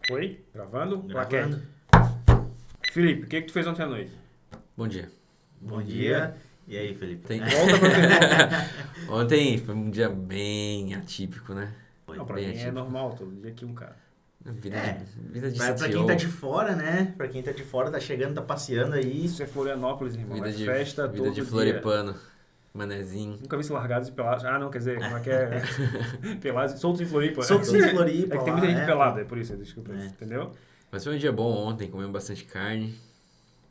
Foi? Gravando? Gravando. Felipe, o que tu fez ontem à noite? Bom dia. Bom dia. E aí, Felipe? Volta pra pergunta. Ontem foi um dia bem atípico, né? Não, pra Bem mim é atípico. normal, todo dia aqui um cara. Vida de Pra CTO. quem tá de fora, né? Pra quem tá de fora, tá chegando, tá passeando aí. Isso é Florianópolis, irmão. Vida É de, festa vida todo de dia. floripano. Manezinho. Nunca vi esse largados e pelados. Ah, não, quer dizer, como é que é? Pelados, soltos em Floripa. Soltos em Floripa É que tem lá, muita gente é. pelada, é por isso, desculpa. É. Entendeu? Mas foi um dia bom ontem, comemos bastante carne.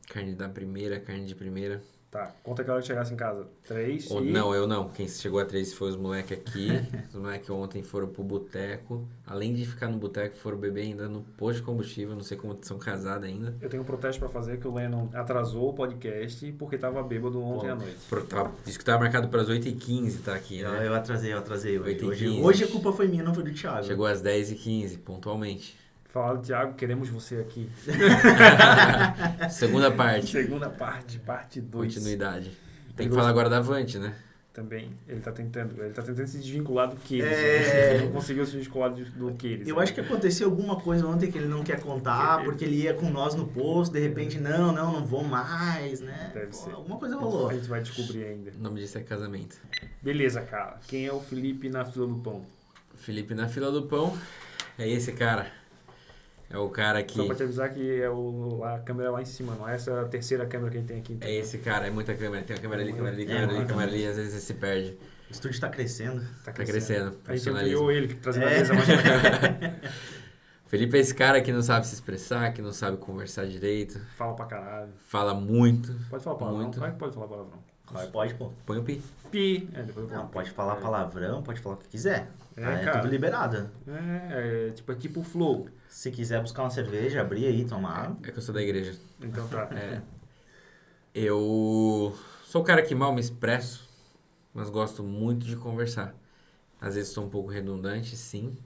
Carne da primeira, carne de primeira. Tá, conta que hora que chegasse em casa. 3 e... Não, eu não. Quem chegou a 3 foi os moleques aqui. Os moleques ontem foram pro boteco. Além de ficar no boteco, foram beber ainda no posto de combustível. Não sei como são casados ainda. Eu tenho um protesto pra fazer que o Lennon atrasou o podcast porque tava bêbado ontem à noite. Disse que tava marcado para as 8h15, tá aqui, né? Eu atrasei hoje. 8h15. Hoje a culpa foi minha, não foi do Thiago. Chegou às 10h15, pontualmente. Falaram, Thiago, queremos você aqui. Segunda parte. Segunda parte, parte 2. Continuidade. Tem que falar agora da Avante, né? Também, ele tá tentando se desvincular do Keires. É. Ele não conseguiu se desvincular do Keires. Eu acho que aconteceu alguma coisa ontem que ele não quer contar, porque ele ia com nós no posto, de repente, não vou mais, né? Deve ser. Alguma coisa rolou. A gente vai descobrir ainda. O nome disso é casamento. Beleza, cara. Quem é o Felipe na fila do pão? Felipe na fila do pão. É esse cara. É o cara que... Só pra te avisar que é a câmera lá em cima, não é essa a terceira câmera que a gente tem aqui. É esse cara. É muita câmera. Tem uma câmera ali, câmera ali, câmera ali, muita câmera ali. Às vezes você se perde. O estúdio tá crescendo. Tá crescendo. A gente Profissionalismo. ampliou ele, trazendo a mesa mais pra cá. Felipe é esse cara que não sabe se expressar, que não sabe conversar direito. Fala pra caralho. Fala muito. Pode falar palavrão? Muito. Pode falar palavrão. Claro, pode, pô. Põe o pi. Pi. Depois eu Não, pode falar palavrão, pode falar o que quiser. É cara. tudo liberado. É tipo o flow. Se quiser buscar uma cerveja, abrir aí, tomar. É que eu sou da igreja. Então tá. Eu sou o cara que mal me expresso, mas gosto muito de conversar. Às vezes sou um pouco redundante, sim.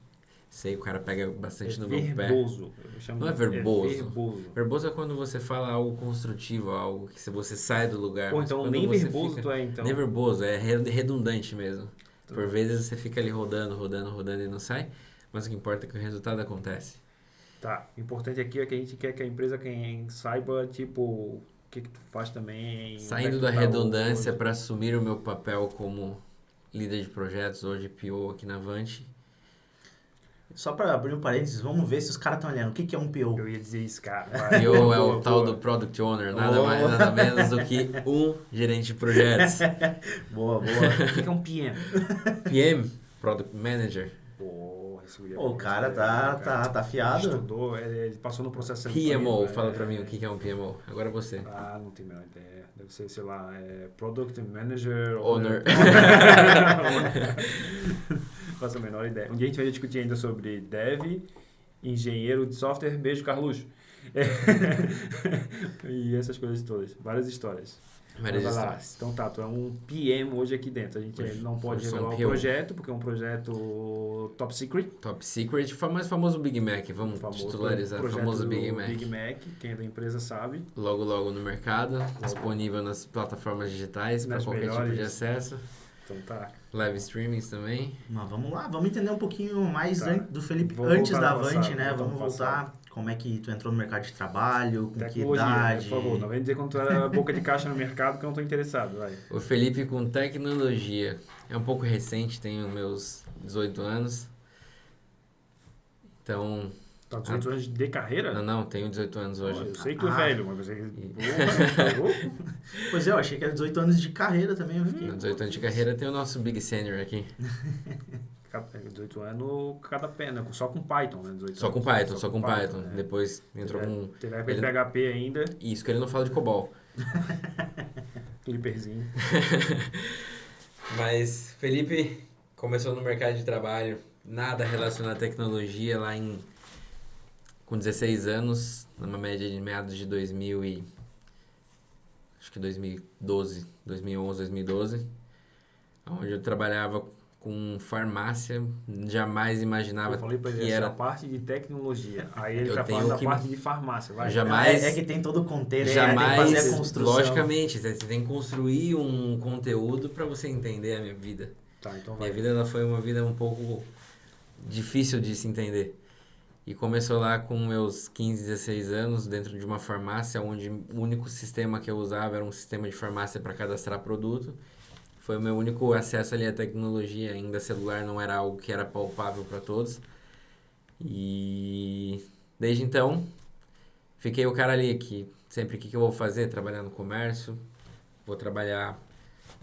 Sei, o cara pega bastante no meu pé. Verboso. Eu chamo Não é de- verboso. verboso. Verboso é quando você fala algo construtivo, algo que você sai do lugar. Pô, mas então quando nem você verboso fica- tu é, então. Nem verboso, é redundante mesmo. Por vezes você fica ali rodando e não sai, mas o que importa é que o resultado acontece. Tá. O importante aqui é que a gente quer que a empresa quem saiba, tipo, o que tu faz também. Saindo onde da é que tu tá redundância hoje. para assumir o meu papel como líder de projetos, hoje PO aqui na Avante. Só pra abrir um parênteses, vamos ver se os caras estão olhando. O que é um PO? Eu ia dizer isso, cara. PO é o tal do Product Owner, nada mais, nada menos do que um gerente de projetos. Boa. O que é um PM? PM, Product Manager. Porra, esse guri é Pô, o bom, cara esse guri, tá afiado. Estudou, ele passou no processo PMO, seletivo, fala pra mim o que é um PMO. Agora você. Ah, não tenho a menor ideia. Deve ser, sei lá, Product Manager... Owner. Não faço a menor ideia. Um dia a gente vai discutir ainda sobre dev, engenheiro de software, beijo Carluxo. E essas coisas todas. Várias histórias. Várias Mas vai lá. histórias. Então tá, tu é um PM hoje aqui dentro. A gente Hoje não pode eu sou um revelar o PO. projeto, porque é um projeto top secret. Top Secret, mais famoso Big Mac. Vamos titularizar o projeto famoso do Big Mac. Big Mac, quem é da empresa sabe. Logo no mercado, disponível nas plataformas digitais para Nas qualquer tipo melhores. de acesso. Então tá. Live streamings também. Mas vamos lá, vamos entender um pouquinho mais Tá. do Felipe Vamos antes voltar da no Avante, passado, né? voltar no Vamos voltar. Como é que tu entrou no mercado de trabalho, com que Tecnologia, idade? por favor. Não vem dizer quando tu era boca de caixa no mercado que eu não tô interessado, vai. O Felipe com tecnologia. É um pouco recente, tenho meus 18 anos. Então, Tá 18 anos de carreira? não, tenho 18 anos hoje. Eu sei que tu é velho, mas você... Pois é, eu achei que era 18 anos de carreira também. Eu fiquei... 18 anos de carreira tem o nosso Big Senior aqui. 18 anos cada pé, né? Só com Python, né? 18 Só com anos, Python. né? Depois entrou com... Teve época de PHP ainda, Isso, que ele não fala de COBOL. clipperzinho. Mas Felipe começou no mercado de trabalho, nada relacionado à tecnologia, com 16 anos, numa média de meados de 2011, 2012, onde eu trabalhava com farmácia, jamais imaginava Eu falei pra ele, que essa era... parte de tecnologia. Aí ele Eu tá tenho falando da que- parte de farmácia, vai. Jamais- É que tem todo o contexto, Jamais, tem que fazer a construção. logicamente, você tem que construir um conteúdo para você entender a minha vida. Tá, então vai. Minha vida ela foi uma vida um pouco difícil de se entender. E começou lá com meus 15, 16 anos, dentro de uma farmácia, onde o único sistema que eu usava era um sistema de farmácia para cadastrar produto. Foi o meu único acesso ali à tecnologia, ainda celular não era algo que era palpável para todos. E desde então, fiquei o cara ali que sempre o que eu vou fazer? Trabalhar no comércio, vou trabalhar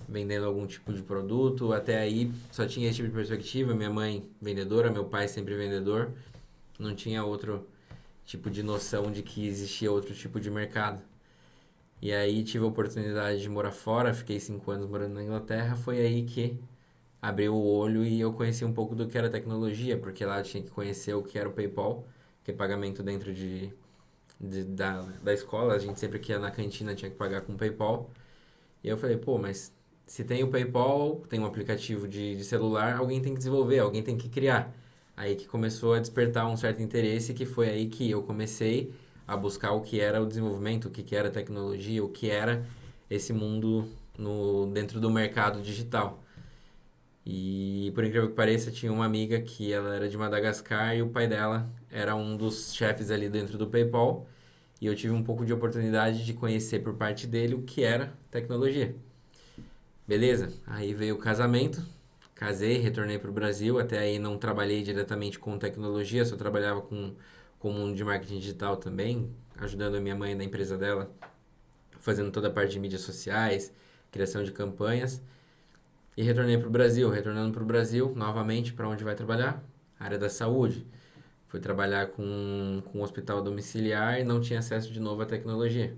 vendendo algum tipo de produto. Até aí só tinha esse tipo de perspectiva, minha mãe vendedora, meu pai sempre vendedor. Não tinha outro tipo de noção de que existia outro tipo de mercado. E aí tive a oportunidade de morar fora, fiquei 5 anos morando na Inglaterra, foi aí que abriu o olho e eu conheci um pouco do que era tecnologia, porque lá eu tinha que conhecer o que era o PayPal, que é pagamento dentro da escola, a gente sempre que ia na cantina tinha que pagar com PayPal. E eu falei, pô, mas se tem o PayPal, tem um aplicativo de celular, alguém tem que desenvolver, alguém tem que criar. Aí que começou a despertar um certo interesse, que foi aí que eu comecei a buscar o que era o desenvolvimento, o que era a tecnologia, o que era esse mundo dentro do mercado digital. E por incrível que pareça, tinha uma amiga que ela era de Madagascar e o pai dela era um dos chefes ali dentro do PayPal. E eu tive um pouco de oportunidade de conhecer por parte dele o que era tecnologia. Beleza, aí veio o casamento, casei, retornei para o Brasil, até aí não trabalhei diretamente com tecnologia, só trabalhava com o mundo de marketing digital também, ajudando a minha mãe na empresa dela, fazendo toda a parte de mídias sociais, criação de campanhas. E retornei para o Brasil, retornando para o Brasil, novamente, para onde vai trabalhar? Área da saúde. Fui trabalhar com um hospital domiciliar e não tinha acesso de novo à tecnologia.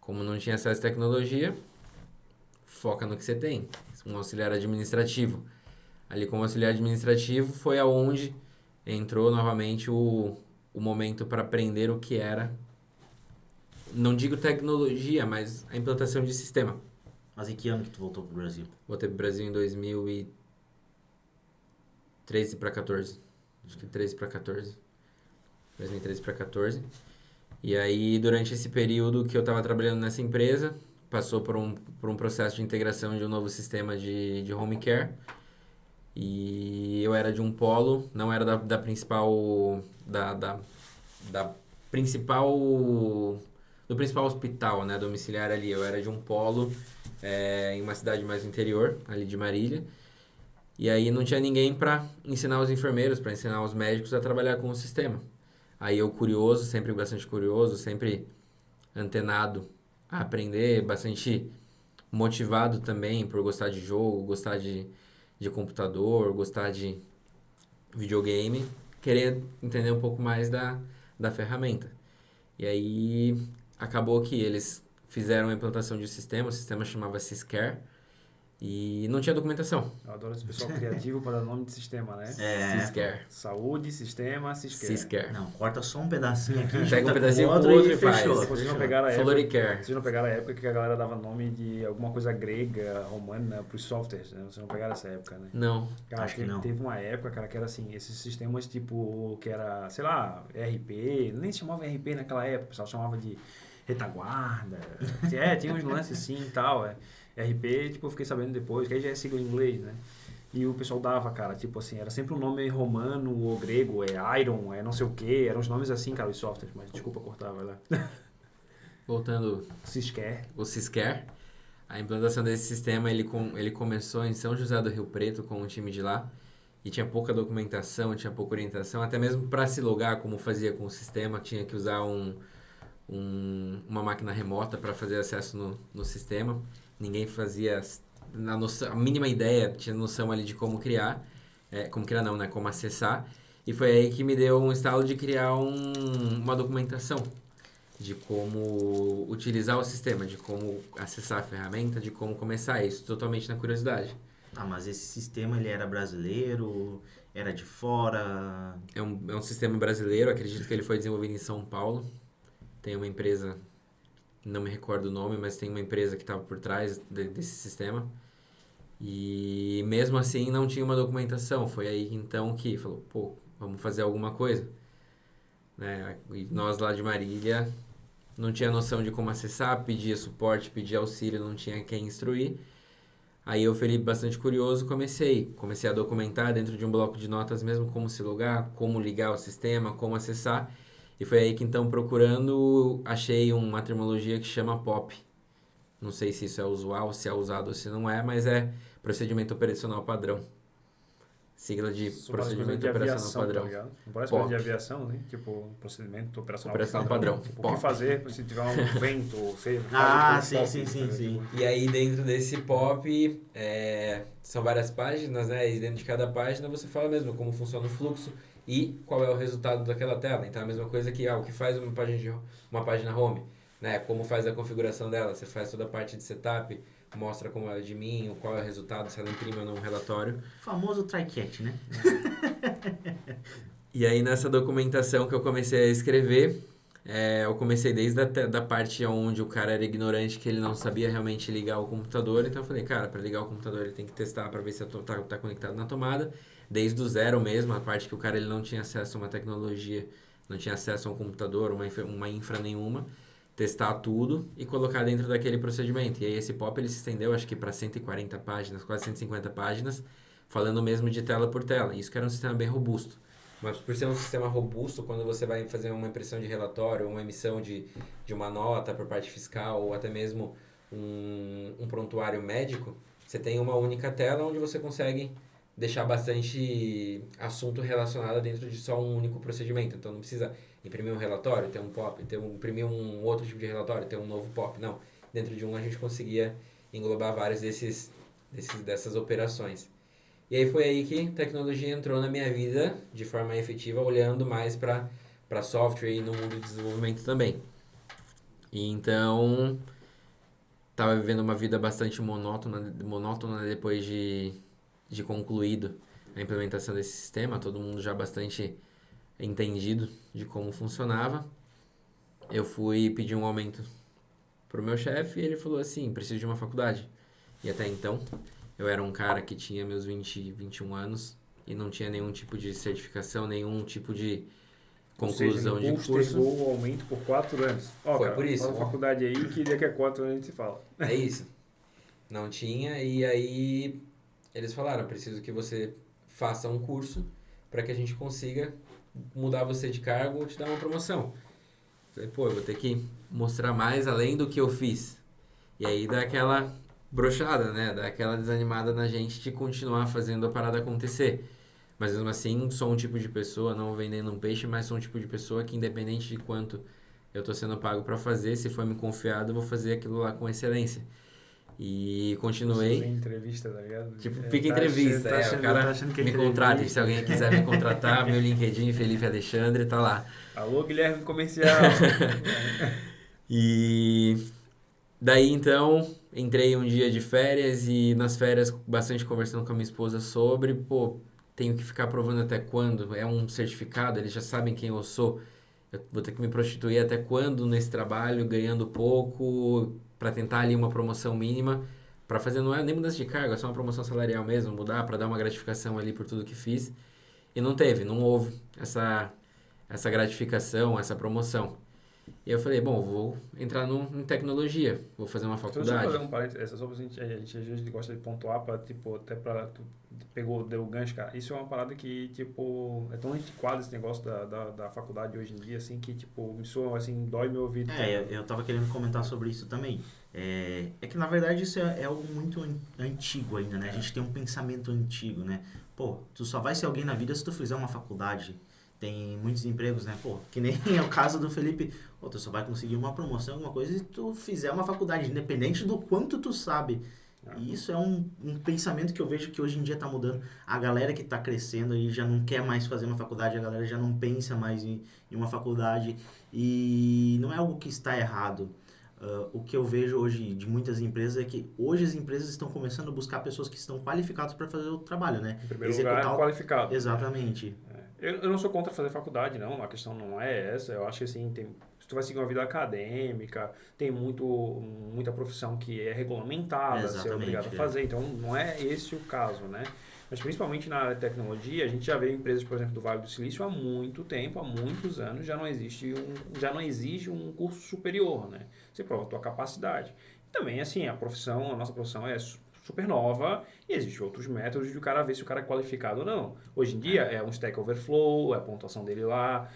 Como não tinha acesso à tecnologia, foca no que você tem. Um auxiliar administrativo. Ali como auxiliar administrativo foi aonde entrou novamente o momento para aprender o que era, não digo tecnologia, mas a implantação de sistema. Mas em que ano que tu voltou pro Brasil? Voltei pro Brasil em 2013 para 14. Acho que 13 para 14. 2013 para 14. E aí, durante esse período que eu estava trabalhando nessa empresa, passou por um processo de integração de um novo sistema de home care. E eu era de um polo, não era da principal... da principal... do principal hospital, né, domiciliar ali. Eu era de um polo em uma cidade mais interior, ali de Marília. E aí não tinha ninguém para ensinar os enfermeiros, para ensinar os médicos a trabalhar com o sistema. Aí eu curioso, sempre bastante curioso, sempre antenado a aprender, bastante motivado também por gostar de jogo, gostar de computador, gostar de videogame, querer entender um pouco mais da ferramenta. E aí acabou que eles fizeram a implantação de um sistema, o sistema chamava Syscare, e não tinha documentação. Eu adoro esse pessoal criativo para dar nome de sistema, né? Syscare. Saúde, sistema, Syscare. Syscare. Não, corta só um pedacinho aqui, Pega junta um pedacinho com o com outro outro e e faz. fechou. Vocês não pegaram a época, Floricare. vocês não pegaram a época que a galera dava nome de alguma coisa grega, romana, para os softwares, né? Vocês não pegaram essa época, né? Não. Cara, Acho que não. teve uma época, cara, que era assim, esses sistemas tipo, que era, sei lá, RP, nem se chamava RP naquela época, o pessoal chamava de retaguarda, tinha uns lances assim e tal, RP, tipo, eu fiquei sabendo depois, que aí já é sigla em inglês, né? E o pessoal dava, cara, tipo assim, era sempre um nome romano ou grego, Iron, não sei o que, eram os nomes assim, cara, os softwares, mas desculpa cortar, vai lá. Voltando Syscare. o Syscare, a implantação desse sistema, ele começou em São José do Rio Preto com um time de lá, e tinha pouca documentação, tinha pouca orientação, até mesmo para se logar, como fazia com o sistema, tinha que usar uma máquina remota para fazer acesso no sistema. Ninguém fazia a mínima ideia, tinha noção ali de como criar, não, né? Como acessar. E foi aí que me deu um estalo de criar uma documentação de como utilizar o sistema, de como acessar a ferramenta, de como começar isso, totalmente na curiosidade. Ah, mas esse sistema, ele era brasileiro, era de fora? É um sistema brasileiro, acredito que ele foi desenvolvido em São Paulo. Tem uma empresa, não me recordo o nome, mas tem uma empresa que estava por trás desse sistema. E mesmo assim não tinha uma documentação. Foi aí então que falou, pô, vamos fazer alguma coisa. Né? E nós lá de Marília não tinha noção de como acessar, pedia suporte, pedia auxílio, não tinha quem instruir. Aí eu, Felipe, bastante curioso, comecei a documentar dentro de um bloco de notas mesmo como se logar, como ligar o sistema, como acessar. E foi aí que então, procurando, achei uma terminologia que chama POP. Não sei se isso é usual, se é usado ou se não é, mas é Procedimento Operacional Padrão. Sigla de Isso parece coisa Procedimento de Operacional aviação, Padrão. tá ligado? Não parece POP. coisa de aviação, né? Tipo, procedimento operacional, Operacional padrão. Tipo, o POP. que fazer se tiver um vento, ou seja... Ah, faz sim, POP, sim, sim, entendeu? sim. Tipo, E aí dentro desse POP, são várias páginas, né? E dentro de cada página você fala mesmo como funciona o fluxo e qual é o resultado daquela tela. Então é a mesma coisa que o que faz uma página home, né? Como faz a configuração dela. Você faz toda a parte de setup, mostra como ela é de mim, qual é o resultado, se ela imprime ou não um relatório. O famoso try-catch, né? E aí nessa documentação que eu comecei a escrever, eu comecei desde da parte onde o cara era ignorante, que ele não sabia realmente ligar o computador. Então eu falei, cara, para ligar o computador ele tem que testar para ver se tá conectado na tomada. Desde o zero mesmo, a parte que o cara ele não tinha acesso a uma tecnologia, não tinha acesso a um computador, uma infra nenhuma. Testar tudo e colocar dentro daquele procedimento. E aí esse POP ele se estendeu acho que para 140 páginas, quase 150 páginas, falando mesmo de tela por tela. Isso que era um sistema bem robusto. Mas por ser um sistema robusto, quando você vai fazer uma impressão de relatório, uma emissão de uma nota por parte fiscal, ou até mesmo um prontuário médico, você tem uma única tela onde você consegue deixar bastante assunto relacionado dentro de só um único procedimento. Então não precisa imprimir um relatório, ter um POP, imprimir um outro tipo de relatório, ter um novo POP. Não. Dentro de um a gente conseguia englobar vários dessas operações. E aí foi aí que a tecnologia entrou na minha vida de forma efetiva, olhando mais para software e no mundo de desenvolvimento também. E então, estava vivendo uma vida bastante monótona depois de concluído a implementação desse sistema, todo mundo já bastante entendido de como funcionava. Eu fui pedir um aumento para o meu chefe e ele falou assim, preciso de uma faculdade. E até então, eu era um cara que tinha meus 21 anos e não tinha nenhum tipo de certificação, nenhum tipo de conclusão de curso. Postergou o aumento por 4 anos. Foi cara, por isso. Fala a faculdade aí que daqui a 4 anos a gente se fala. É isso. Não tinha, e aí eles falaram, preciso que você faça um curso para que a gente consiga mudar você de cargo ou te dar uma promoção. Falei, eu vou ter que mostrar mais além do que eu fiz. E aí dá aquela broxada, né? Dá aquela desanimada na gente de continuar fazendo a parada acontecer. Mas mesmo assim, sou um tipo de pessoa, não vendendo um peixe, mas sou um tipo de pessoa que independente de quanto eu tô sendo pago para fazer, se for me confiado, eu vou fazer aquilo lá com excelência. E continuei. Você entrevista, tá ligado? Tipo, pica entrevista. O cara me contrata. Se alguém quiser me contratar, meu LinkedIn, Felipe Alexandre, tá lá. Alô, Guilherme Comercial. E daí, então, entrei um dia de férias e nas férias, bastante conversando com a minha esposa sobre, tenho que ficar provando até quando? É um certificado, eles já sabem quem eu sou. Eu vou ter que me prostituir até quando nesse trabalho, ganhando pouco, para tentar ali uma promoção mínima, para fazer, não é nem mudança de cargo, é só uma promoção salarial mesmo, mudar para dar uma gratificação ali por tudo que fiz. E não houve essa gratificação, essa promoção. E eu falei, vou entrar em tecnologia, vou fazer uma faculdade. Deixa eu fazer um parênteses, essa só a gente às vezes gosta de pontuar para, até para tu deu o gancho, cara. Isso é uma parada que, é tão antiquado esse negócio da faculdade hoje em dia, assim, que, me soa, assim, dói meu ouvido. Eu tava querendo comentar sobre isso também. É que, na verdade, isso é algo muito antigo ainda, né? A gente tem um pensamento antigo, né? Tu só vai ser alguém na vida se tu fizer uma faculdade. Tem muitos empregos, né? Que nem é o caso do Felipe. Tu só vai conseguir uma promoção, alguma coisa, se tu fizer uma faculdade, independente do quanto tu sabe. E isso é um pensamento que eu vejo que hoje em dia tá mudando. A galera que tá crescendo e já não quer mais fazer uma faculdade, a galera já não pensa mais em uma faculdade. E não é algo que está errado. O que eu vejo hoje de muitas empresas é que hoje as empresas estão começando a buscar pessoas que estão qualificadas para fazer o trabalho, né? Em primeiro lugar, qualificado. Exatamente. Eu não sou contra fazer faculdade, não. A questão não é essa. Eu acho que, assim, se tu vai seguir uma vida acadêmica, tem muita profissão que é regulamentada, você é obrigado a fazer. Então, não é esse o caso, né? Mas, principalmente na área de tecnologia, a gente já vê empresas, por exemplo, do Vale do Silício há muito tempo, há muitos anos, já não exige um curso superior, né? Você prova a tua capacidade. E também, assim, a nossa profissão é super nova e existem outros métodos de o cara ver se o cara é qualificado ou não. Hoje em dia é um Stack Overflow, é a pontuação dele lá,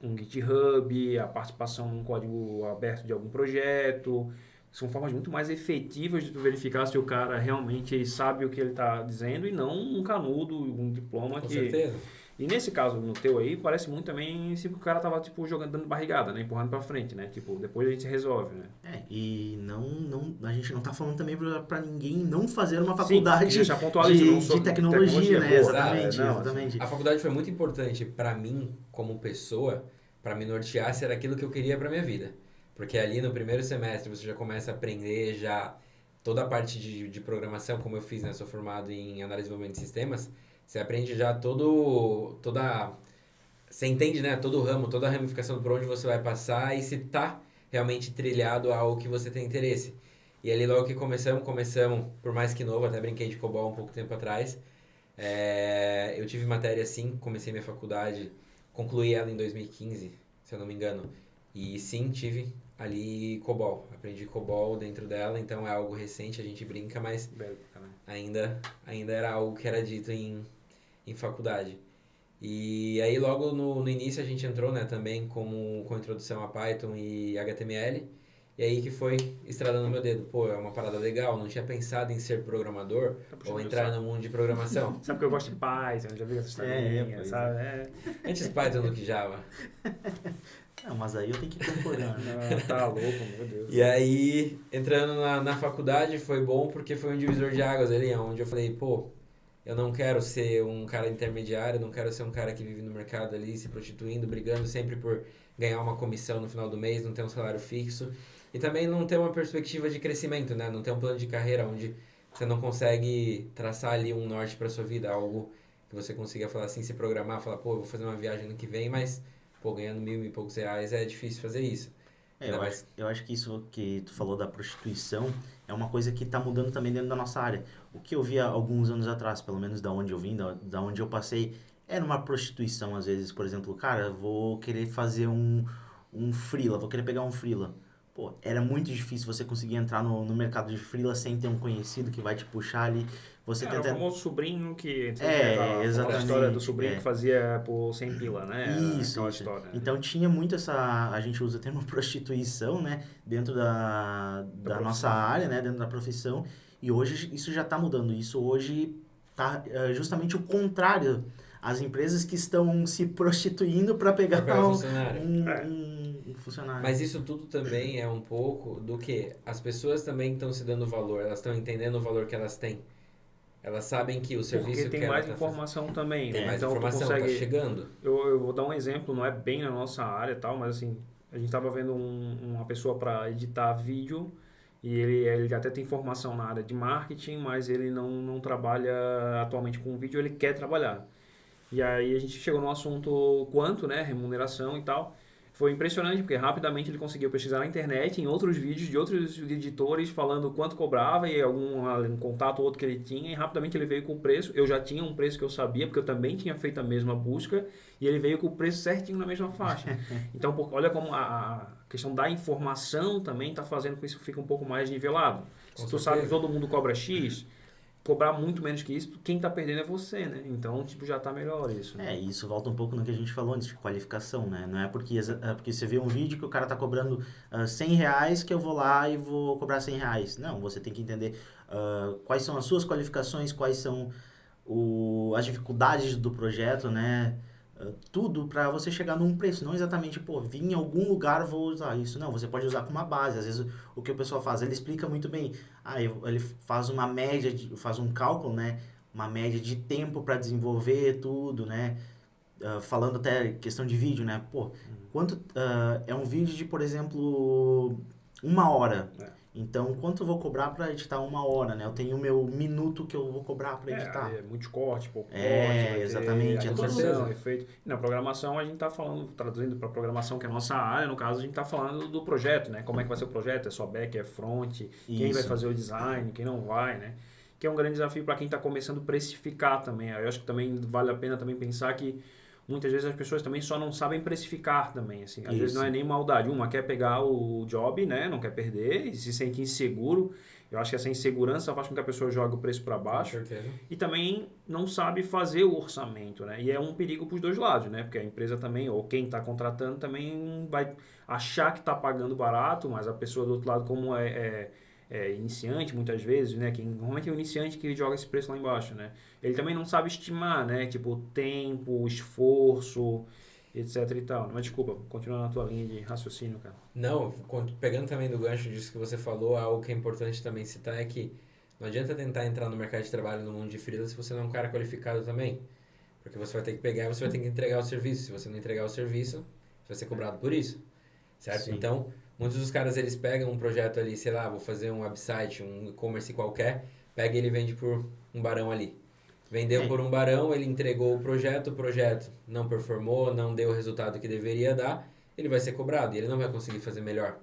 um GitHub, a participação num código aberto de algum projeto. São formas muito mais efetivas de tu verificar se o cara realmente sabe o que ele está dizendo e não um canudo, um diploma Com que... certeza. E nesse caso, no teu aí, parece muito também se o cara tava, tipo, jogando, dando barrigada, né? Empurrando pra frente, né? Tipo, depois a gente resolve, né? E a gente não tá falando também pra ninguém não fazer uma Sim, faculdade deixa pontuado isso, não de sou- tecnologia, né? boa, Exatamente, não, exatamente. A faculdade foi muito importante pra mim, como pessoa, pra me nortear se era aquilo que eu queria pra minha vida. Porque ali no primeiro semestre você já começa a aprender já toda a parte de programação, como eu fiz, né? Sou formado em análise e desenvolvimento de sistemas. Você aprende já você entende, né? Todo o ramo, toda a ramificação por onde você vai passar e se tá realmente trilhado ao que você tem interesse. E ali logo que começamos, por mais que novo, até brinquei de COBOL um pouco tempo atrás. Eu tive matéria assim, comecei minha faculdade, concluí ela em 2015, se eu não me engano. E sim, tive ali COBOL. Aprendi COBOL dentro dela, então é algo recente, a gente brinca, mas Velho pra caralho. ainda era algo que era dito em faculdade. E aí logo no início a gente entrou, né, também com introdução a Python e HTML. E aí que foi estradando meu dedo. Pô, é uma parada legal, não tinha pensado em ser programador ou entrar no mundo de programação. Sabe que eu gosto de Python, já vi essa historinha, pois sabe? Antes Python do que Java. Não, mas aí eu tenho que concordar, né? Não, tá louco, meu Deus. E aí, entrando na faculdade foi bom porque foi um divisor de águas ali, onde eu falei, pô, eu não quero ser um cara intermediário, não quero ser um cara que vive no mercado ali se prostituindo, brigando sempre por ganhar uma comissão no final do mês, não ter um salário fixo. E também não ter uma perspectiva de crescimento, né? Não ter um plano de carreira onde você não consegue traçar ali um norte para sua vida, algo que você consiga falar assim, se programar, falar, pô, eu vou fazer uma viagem ano que vem, mas, pô, ganhando 1.000 e poucos reais é difícil fazer isso. Eu acho que isso que tu falou da prostituição é uma coisa que está mudando também dentro da nossa área. O que eu via alguns anos atrás, pelo menos da onde eu vim, da onde eu passei, era uma prostituição às vezes. Por exemplo, cara, vou querer fazer um freela, vou querer pegar um freela. Pô, era muito difícil você conseguir entrar no mercado de freela sem ter um conhecido que vai te puxar ali. Você Era o tenta... famoso sobrinho que... exatamente. A história do sobrinho que fazia por 100 pila, né? Isso, Aquela isso. história. Né? Então tinha muito a gente usa o termo prostituição, né, dentro da nossa área, né, dentro da profissão, e hoje isso já está mudando. Isso hoje tá justamente o contrário. As empresas que estão se prostituindo para pegar funcionário. um funcionário. Mas isso tudo também é um pouco do que as pessoas também estão se dando valor, elas estão entendendo o valor que elas têm. Elas sabem que o serviço Porque tem que mais ela informação também, tem né? mais Então tu informação, consegue... tá chegando. Eu vou dar um exemplo, não é bem na nossa área e tal, mas assim, a gente estava vendo uma pessoa para editar vídeo e ele até tem formação na área de marketing, mas ele não trabalha atualmente com vídeo, ele quer trabalhar. E aí a gente chegou no assunto quanto, né, remuneração e tal. Foi impressionante, porque rapidamente ele conseguiu pesquisar na internet, em outros vídeos de outros editores, falando quanto cobrava e um contato ou outro que ele tinha, e rapidamente ele veio com o preço. Eu já tinha um preço que eu sabia, porque eu também tinha feito a mesma busca, e ele veio com o preço certinho na mesma faixa. Então, olha como a questão da informação também está fazendo com que isso fique um pouco mais nivelado. Se tu sabe que todo mundo cobra X, cobrar muito menos que isso, quem está perdendo é você, né? Então, tipo, já está melhor isso. Né? Isso volta um pouco no que a gente falou antes, de qualificação, né? Não é porque você vê um vídeo que o cara tá cobrando R$100 que eu vou lá e vou cobrar R$100. Não, você tem que entender quais são as suas qualificações, quais são as dificuldades do projeto, né? Tudo para você chegar num preço, não exatamente, pô, vim em algum lugar, vou usar isso. Não, você pode usar como uma base. Às vezes o que o pessoal faz, ele explica muito bem. Ele faz uma média, faz um cálculo, né? Uma média de tempo para desenvolver tudo, né? Falando até questão de vídeo, né? Pô, quanto é um vídeo de, por exemplo, 1 hora. Então, quanto eu vou cobrar para editar 1 hora, né? Eu tenho o meu minuto que eu vou cobrar para editar. Muitos cortes, pouco corte. Exatamente. Animação, efeito. E na programação, a gente está falando, traduzindo para programação, que é a nossa área, no caso, a gente está falando do projeto, né? Como é que vai ser o projeto? É só back, é front? Quem vai fazer o design, quem não vai, né? Que é um grande desafio para quem está começando a precificar também. Eu acho que também vale a pena também pensar que muitas vezes as pessoas também só não sabem precificar também, assim. Às Isso. vezes não é nem maldade. Uma quer pegar o job, né? Não quer perder e se sente inseguro. Eu acho que essa insegurança faz com que a pessoa jogue o preço para Com baixo. certeza. E também não sabe fazer o orçamento, né? E é um perigo para os dois lados, né? Porque a empresa também, ou quem está contratando também vai achar que está pagando barato, mas a pessoa do outro lado, como é iniciante muitas vezes, né? Que normalmente é o iniciante que joga esse preço lá embaixo, né? Ele também não sabe estimar, né? Tipo, o tempo, o esforço, etc e tal. Mas desculpa, continua na tua linha de raciocínio, cara. Não, pegando também do gancho disso que você falou, algo que é importante também citar é que não adianta tentar entrar no mercado de trabalho no mundo de freelance se você não é um cara qualificado também. Porque você vai ter que pegar e você vai ter que entregar o serviço. Se você não entregar o serviço, você vai ser cobrado por isso. Certo? Sim. Então, muitos dos caras, eles pegam um projeto ali, sei lá, vou fazer um website, um e-commerce qualquer, pega e ele vende por um barão ali. Vendeu por um barão, ele entregou o projeto não performou, não deu o resultado que deveria dar, ele vai ser cobrado e ele não vai conseguir fazer melhor,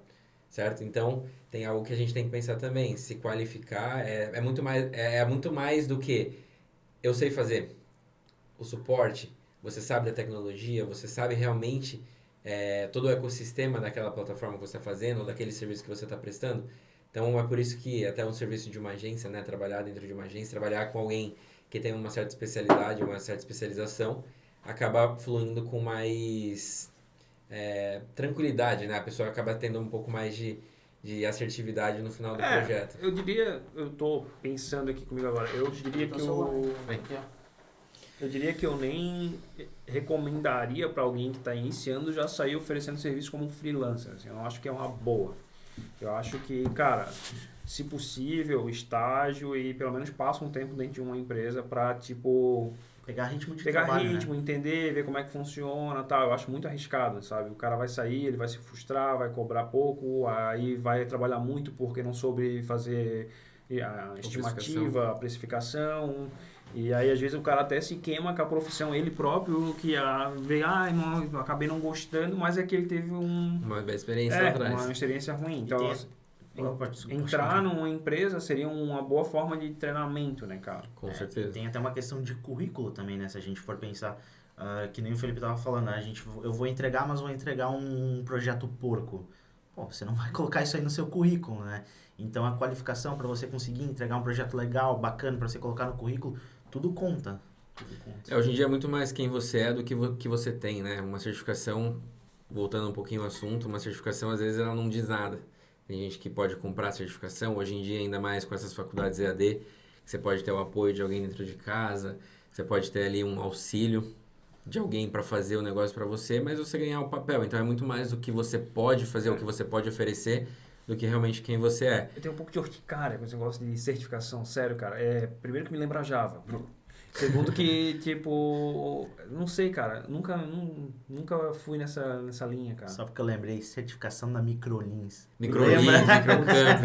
certo? Então, tem algo que a gente tem que pensar também, se qualificar é muito mais do que eu sei fazer o suporte, você sabe da tecnologia, você sabe realmente todo o ecossistema daquela plataforma que você está fazendo, ou daquele serviço que você está prestando. Então, é por isso que até um serviço de uma agência, né, trabalhar dentro de uma agência, trabalhar com alguém que tem uma certa especialidade, uma certa especialização, acaba fluindo com mais tranquilidade, né? A pessoa acaba tendo um pouco mais de assertividade no final do projeto. Eu diria, eu tô pensando aqui comigo agora, eu diria que eu diria que eu nem recomendaria para alguém que está iniciando já sair oferecendo serviço como freelancer. Assim, eu não acho que é uma boa. Eu acho que, cara, se possível, estágio e pelo menos passa um tempo dentro de uma empresa para, tipo, Pegar ritmo de pegar trabalho, ritmo, né? entender, ver como é que funciona e tal. Eu acho muito arriscado, sabe? O cara vai sair, ele vai se frustrar, vai cobrar pouco, aí vai trabalhar muito porque não soube fazer a estimativa, a precificação. E aí, às vezes, o cara até se queima com a profissão, ele próprio, que vê, não, acabei não gostando, mas é que ele teve Uma experiência lá atrás. uma experiência ruim. Então, Desculpa, entrar numa empresa seria uma boa forma de treinamento, né, cara? Com certeza. Tem até uma questão de currículo também, né? Se a gente for pensar, que nem o Felipe tava falando, né? Eu vou entregar, mas vou entregar um projeto porco. Pô, você não vai colocar isso aí no seu currículo, né? Então, a qualificação para você conseguir entregar um projeto legal, bacana, para você colocar no currículo, tudo conta. Hoje em dia é muito mais quem você é do que você tem, né? Uma certificação, voltando um pouquinho ao assunto, uma certificação às vezes ela não diz nada. Tem gente que pode comprar certificação, hoje em dia ainda mais com essas faculdades EAD, que você pode ter o apoio de alguém dentro de casa, você pode ter ali um auxílio de alguém para fazer o negócio para você, mas você ganhar o papel. Então é muito mais do que você pode fazer, o que você pode oferecer, do que realmente quem você é. Eu tenho um pouco de urticária com esse negócio de certificação, sério, cara. Primeiro que me lembra Java. Segundo que, tipo, não sei, cara, nunca fui nessa linha, cara. Só porque eu lembrei, certificação da Microlins. Microlins, Microcamp.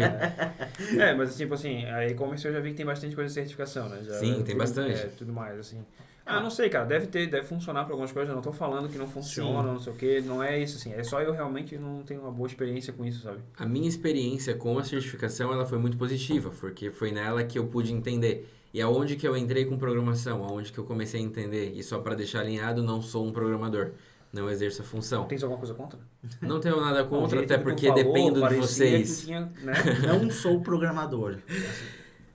Mas tipo assim, a e-commerce eu já vi que tem bastante coisa de certificação, né? Sim, tem bastante. Tudo mais, assim. Não sei, cara, deve funcionar para algumas coisas, eu não tô falando que não funciona, não sei o que, não é isso, assim, é só eu realmente não tenho uma boa experiência com isso, sabe? A minha experiência com a certificação, ela foi muito positiva, porque foi nela que eu pude entender. E aonde que eu entrei com programação, aonde que eu comecei a entender. E só para deixar alinhado, não sou um programador, não exerço a função. Tens alguma coisa contra? Não tenho nada contra, até porque falou, dependo de vocês. Né? Não sou programador.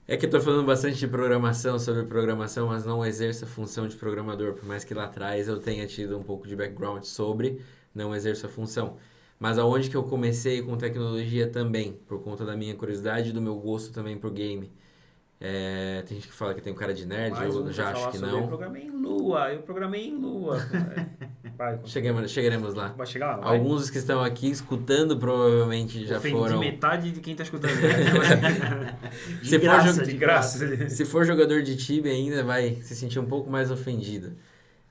É que eu tô falando bastante de programação, sobre programação, mas não exerço a função de programador, por mais que lá atrás eu tenha tido um pouco de background sobre, não exerço a função. Mas aonde que eu comecei com tecnologia também, por conta da minha curiosidade e do meu gosto também por game. Tem gente que fala que tem um cara de nerd, eu já acho que não. Eu programei em Lua. Chegaremos lá. Vai chegar lá, vai. Alguns que estão aqui escutando provavelmente já foram... metade de quem está escutando. De graça. Se for jogador de Tibia ainda vai se sentir um pouco mais ofendido.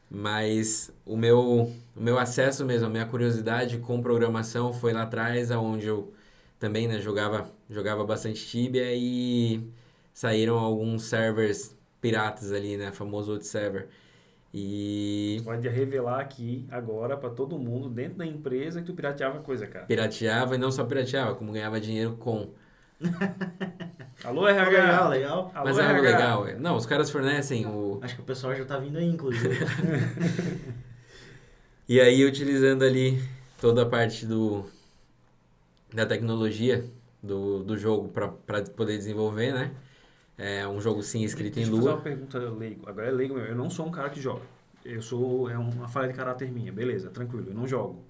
Mas o meu acesso mesmo, a minha curiosidade com programação foi lá atrás, onde eu também, né, jogava bastante Tibia e saíram alguns servers piratas ali, né, famoso old server. E pode revelar aqui agora pra todo mundo dentro da empresa que tu pirateava coisa, cara. Pirateava e não só pirateava, como ganhava dinheiro com. Alô, RH. Legal. Mas é algo legal. Não, os caras fornecem o... Acho que o pessoal já tá vindo aí, inclusive. E aí, utilizando ali toda a parte da tecnologia do jogo para poder desenvolver, né? É um jogo sim escrito em Deixa eu fazer uma Lua. pergunta leigo. Agora é leigo mesmo. Eu não sou um cara que joga. É uma falha de caráter minha. Beleza, tranquilo, eu não jogo.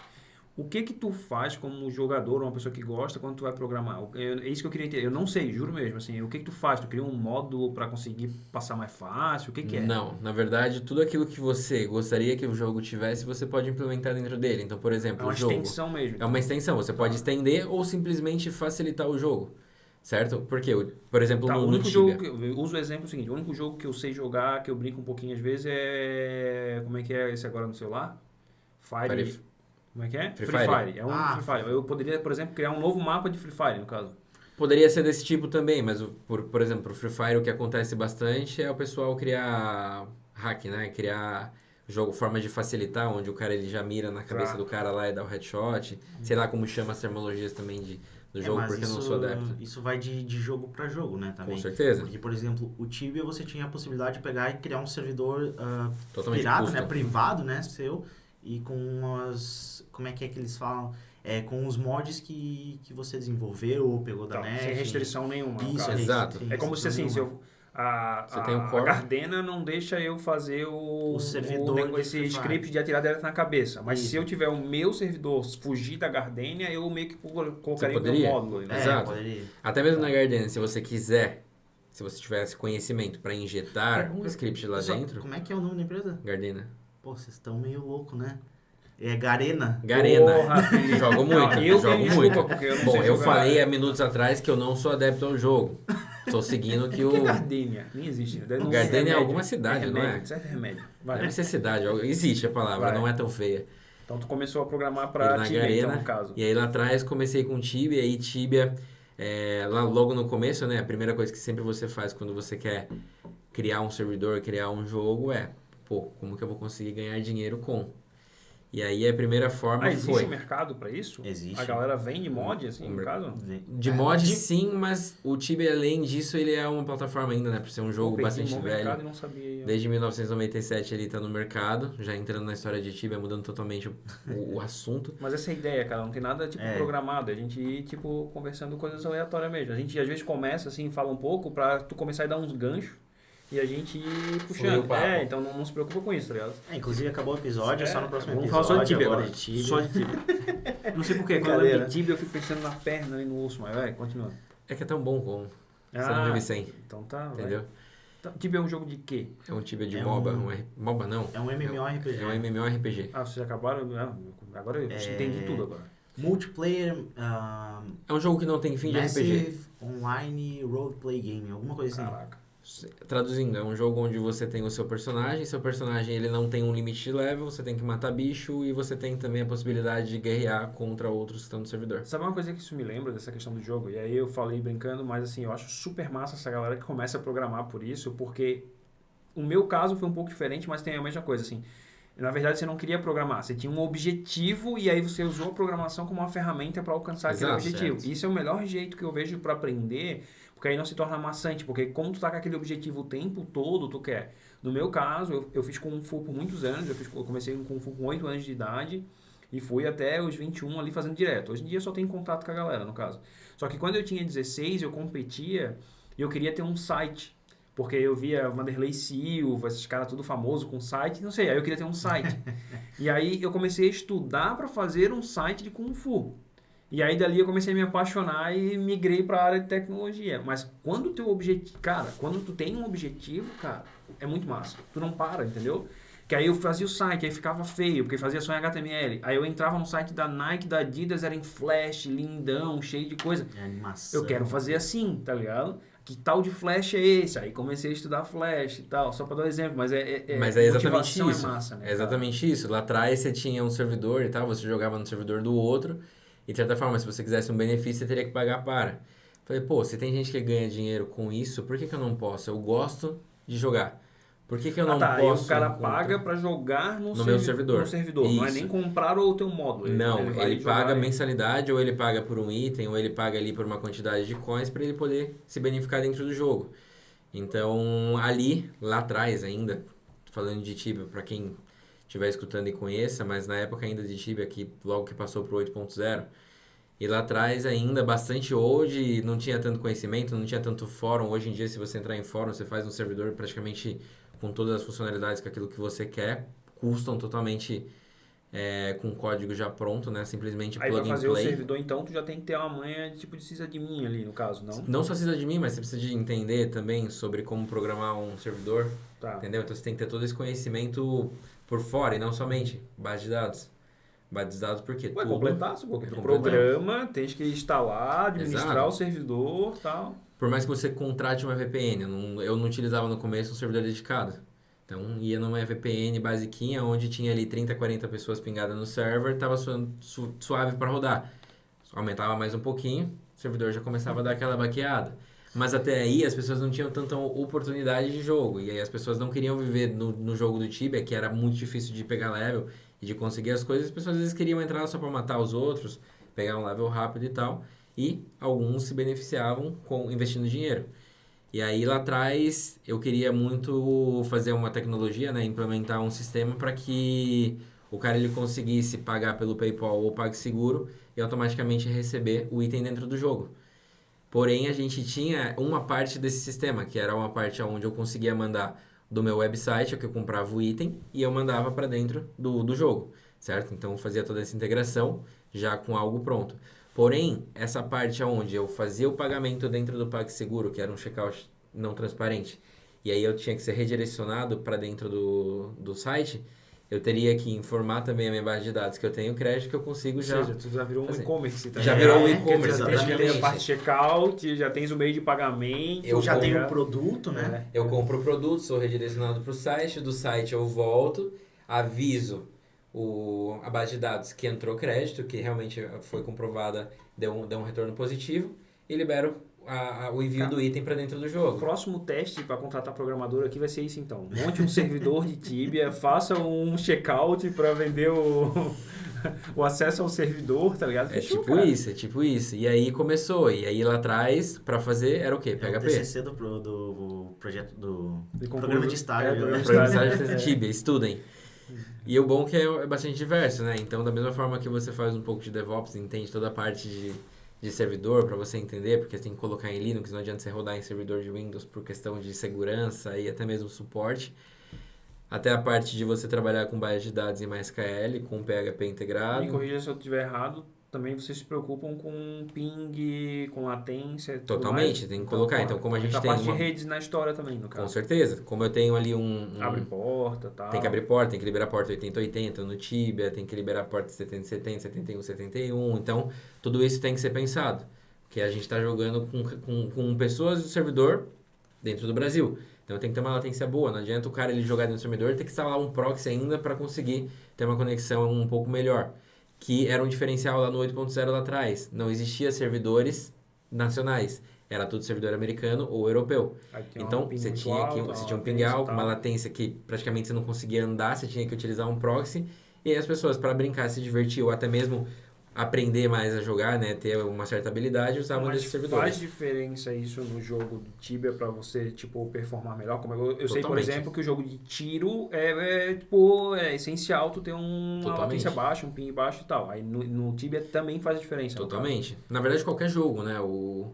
O que que tu faz como jogador, uma pessoa que gosta, quando tu vai programar? É isso que eu queria entender. Eu não sei, juro mesmo, assim. O que que tu faz? Tu cria um módulo para conseguir passar mais fácil? O que que é? Não, na verdade, tudo aquilo que você gostaria que o jogo tivesse, você pode implementar dentro dele. Então, por É exemplo, uma o jogo extensão mesmo. é uma extensão. Você pode estender ou simplesmente facilitar o jogo, certo? Porque, por exemplo, Tá, o no único Tibia. jogo que eu uso o exemplo seguinte, o único jogo que eu sei jogar, que eu brinco um pouquinho às vezes é, como é que é esse agora no celular? Fire, como é que é? Free Free Fire. Fire. É um Free Fire. Eu poderia, por exemplo, criar um novo mapa de Free Fire, no caso. Poderia ser desse tipo também, mas, por exemplo, pro Free Fire o que acontece bastante é o pessoal criar hack, né? Criar jogo, forma de facilitar, onde o cara ele já mira na cabeça Tá. do cara lá e dá o headshot. Sei lá como chama as terminologias também do jogo, mas porque eu não sou adepto. isso vai de jogo para jogo, né? Também. Com certeza. Porque, por exemplo, o Tibia você tinha a possibilidade de pegar e criar um servidor Totalmente pirata, custom. né? Privado, né? Seu. E com umas... Como é que eles falam? Com os mods que você desenvolveu ou pegou da Tá, net. sem restrição nenhuma, no Isso, caso. Exato. sem É como se assim, restrição se nenhuma. eu, Você tem o a core. Gardena não deixa eu fazer O servidor de esse Free Fire. script de atirar direto na cabeça. Mas Isso. se eu tiver o meu servidor fugir da Gardenia, eu meio que colocaria o meu poderia? módulo. Né? Exato. Poderia. Até mesmo na Garden, se você quiser, se você tivesse conhecimento para injetar um script lá Pessoal, dentro, como é que é o nome da empresa? Gardena. Pô, vocês estão meio louco, né? É Garena. Garena. Porra, filho. Jogo muito, Não, eu jogo tenho muito. desculpa, porque eu não Bom, sei eu jogar. falei há minutos atrás que eu não sou adepto ao jogo. Estou seguindo que O que é o... Gardenia? Nem existe. Deve não Gardenia ser é remédio. alguma cidade, não é? Remédio, certo remédio. Vai. Deve ser cidade, existe a palavra, Vai. não é tão feia. Então tu começou a programar Ir para na Tibia, Garena, então, no caso. e aí lá atrás comecei com Tibia, e aí Tibia, lá logo no começo, né, a primeira coisa que sempre você faz quando você quer criar um servidor, criar um jogo pô, como que eu vou conseguir ganhar dinheiro com? E aí a primeira forma Existe foi... um mercado para isso? Existe. A galera vende mod, assim, no caso? De mod sim, mas o Tibia além disso ele é uma plataforma ainda, né, por ser um jogo Eu bastante no velho. mercado e não sabia. Desde 1997 ele tá no mercado, já entrando na história de Tibia, mudando totalmente o assunto. Mas essa é a ideia, cara, não tem nada, tipo, É. programado. A gente ir, tipo, conversando coisas aleatórias mesmo. A gente, às vezes, começa, assim, fala um pouco pra tu começar a dar uns ganchos e a gente ir Flui puxando. o papo. Então não se preocupa com isso, tá ligado? Inclusive acabou o episódio, é só no próximo Vamos episódio. falar só de Tibia agora agora. de Tibia. Só de Tibia. Não sei porquê, quando eu Brincadeira. lembro de Tibia eu fico pensando na perna e no osso, mas vai, continua. É que é tão bom como você não vive sem, Então tá, vai. entendeu? Então, Tibia é um jogo de quê? É um Tibia de É MOBA, um- MOBA não. É um MMORPG. É um MMORPG. Ah, vocês acabaram? Agora eu entendi tudo agora. Multiplayer, É um jogo que não tem fim de RPG. Massive Online Roleplay Game, alguma coisa assim. Caraca. Traduzindo, é um jogo onde você tem o seu personagem ele não tem um limite de level, você tem que matar bicho e você tem também a possibilidade de guerrear contra outros que estão no servidor. Sabe uma coisa que isso me lembra dessa questão do jogo? E aí eu falei brincando, mas assim, eu acho super massa essa galera que começa a programar por isso, porque o meu caso foi um pouco diferente, mas tem a mesma coisa, assim. Na verdade, você não queria programar, você tinha um objetivo e aí você usou a programação como uma ferramenta para alcançar aquele Exato, objetivo. certo. Isso é o melhor jeito que eu vejo para aprender, porque aí não se torna maçante, porque como tu tá com aquele objetivo o tempo todo, tu quer. No meu caso, eu fiz Kung Fu por muitos anos, eu comecei com Kung Fu com 8 anos de idade e fui até os 21 ali fazendo direto. Hoje em dia eu só tenho contato com a galera, no caso. Só que quando eu tinha 16, eu competia e eu queria ter um site. Porque eu via Vanderlei Silva, esses caras tudo famoso com site, não sei, aí eu queria ter um site. E aí eu comecei a estudar para fazer um site de Kung Fu. E aí dali eu comecei a me apaixonar e migrei para a área de tecnologia. Mas quando o teu objetivo, cara, quando tu tem um objetivo, cara, é muito massa. Tu não para, entendeu? Que aí eu fazia o site, aí ficava feio, porque fazia só em HTML. Aí eu entrava no site da Nike, da Adidas, era em Flash, lindão, cheio de coisa. É animação. Eu quero fazer assim, tá ligado? Que tal de Flash é esse? Aí comecei a estudar Flash e tal, só para dar um exemplo, mas Mas é exatamente motivação isso. é massa, né? É exatamente isso. Lá atrás você tinha um servidor e tal, você jogava no servidor do outro, e de certa forma, se você quisesse um benefício, você teria que pagar para. Falei, pô, se tem gente que ganha dinheiro com isso, por que eu não posso? Eu gosto de jogar. Por que eu não Aí posso? o cara encontrar- paga para jogar No meu servidor. No servidor, não é Isso. nem comprar o teu módulo. Não, vai ele jogar paga e- mensalidade, ou ele paga por um item, ou ele paga ali por uma quantidade de coins para ele poder se beneficiar dentro do jogo. Então, ali, lá atrás ainda, falando de Tibia, para quem estiver escutando e conheça, mas na época ainda de Tibia, que logo que passou pro 8.0, e lá atrás ainda bastante old, não tinha tanto conhecimento, não tinha tanto fórum. Hoje em dia, se você entrar em fórum, você faz um servidor praticamente com todas as funcionalidades, com aquilo que você quer, custam totalmente com código já pronto, né? Simplesmente Aí plug pra and fazer o play. servidor, então, tu já tem que ter uma manha de tipo de sysadmin ali, no caso, não? Não só precisa de mim, mas você precisa de entender também sobre como programar um servidor, Tá. entendeu? Então você tem que ter todo esse conhecimento por fora e não somente base de dados. Base de dados porque Ué, tudo... completasse, porque tu completar. programa, tens que instalar, administrar Exato. o servidor e tal. Por mais que você contrate uma VPN, eu não utilizava no começo um servidor dedicado. Então ia numa VPN basiquinha, onde tinha ali 30, 40 pessoas pingadas no server, estava suave para rodar. Aumentava mais um pouquinho, o servidor já começava a dar aquela baqueada. Mas até aí as pessoas não tinham tanta oportunidade de jogo. E aí as pessoas não queriam viver no jogo do Tibia, que era muito difícil de pegar level e de conseguir as coisas. As pessoas às vezes queriam entrar só para matar os outros, pegar um level rápido e tal. E alguns se beneficiavam investindo dinheiro. E aí lá atrás eu queria muito fazer uma tecnologia, né, implementar um sistema para que o cara ele conseguisse pagar pelo PayPal ou PagSeguro e automaticamente receber o item dentro do jogo. Porém, a gente tinha uma parte desse sistema, que era uma parte onde eu conseguia mandar do meu website, que eu comprava o item, e eu mandava para dentro do jogo, certo? Então, eu fazia toda essa integração já com algo pronto. Porém, essa parte onde eu fazia o pagamento dentro do PagSeguro, que era um checkout não transparente, e aí eu tinha que ser redirecionado para dentro do site, eu teria que informar também a minha base de dados que eu tenho crédito, que eu consigo Ou já... seja, tu já virou um fazer. e-commerce, tá? Já virou um É, e-commerce, Já tem a exatamente. parte de checkout, já tens o meio de pagamento. Eu já tem já- um produto, né? Eu compro o produto, sou redirecionado para o site, do site eu volto, aviso a base de dados que entrou crédito, que realmente foi comprovada, deu um retorno positivo, e libero o envio do item para dentro do O jogo. próximo teste para contratar programador aqui vai ser isso então. Monte um servidor de Tibia, faça um checkout para vender o acesso ao servidor, tá ligado? É Fechou, tipo cara. isso, é tipo isso. E aí começou, e aí lá atrás, para fazer, era o quê? É o PHP. TCC do projeto do De programa de estágio. programa de Programa de estágio. estágio Tibia, estudem. E o bom é que é bastante diverso, né? Então, da mesma forma que você faz um pouco de DevOps, entende toda a parte de servidor para você entender, porque você tem que colocar em Linux, não adianta você rodar em servidor de Windows por questão de segurança e até mesmo suporte. Até a parte de você trabalhar com base de dados em MySQL, com PHP integrado. Me corrija se eu estiver errado. Também vocês se preocupam com ping, com latência e tudo Totalmente, mais. tem que colocar. Então, como a gente a tem parte uma... de redes na história também, no Com caso. certeza. Como eu tenho ali Abre porta e tal. Tem que abrir porta, tem que liberar a porta 8080 no Tibia, tem que liberar a porta 7070, 7171. Então, tudo isso tem que ser pensado. Porque a gente está jogando com pessoas do servidor dentro do Brasil. Então, tem que ter uma latência boa. Não adianta o cara ele jogar dentro do servidor, tem que instalar um proxy ainda para conseguir ter uma conexão um pouco melhor. Que era um diferencial lá no 8.0 lá atrás. Não existia servidores nacionais. Era tudo servidor americano ou europeu. Aí tem uma Então, ping você muito tinha alta, você uma tinha um latência ping e alto, uma tal. latência que praticamente você não conseguia andar, você tinha que utilizar um proxy. E aí as pessoas, para brincar, se divertir ou até mesmo aprender mais a jogar, né, ter uma certa habilidade, usavam Mas desses servidores. faz diferença isso no jogo do Tibia pra você, tipo, performar melhor? Como eu sei, por Totalmente. exemplo, que o jogo de tiro tipo, é essencial tu ter uma Totalmente. latência baixa, um ping baixo e tal. Aí no Tibia também faz diferença. no Totalmente. Na verdade, qualquer jogo, né,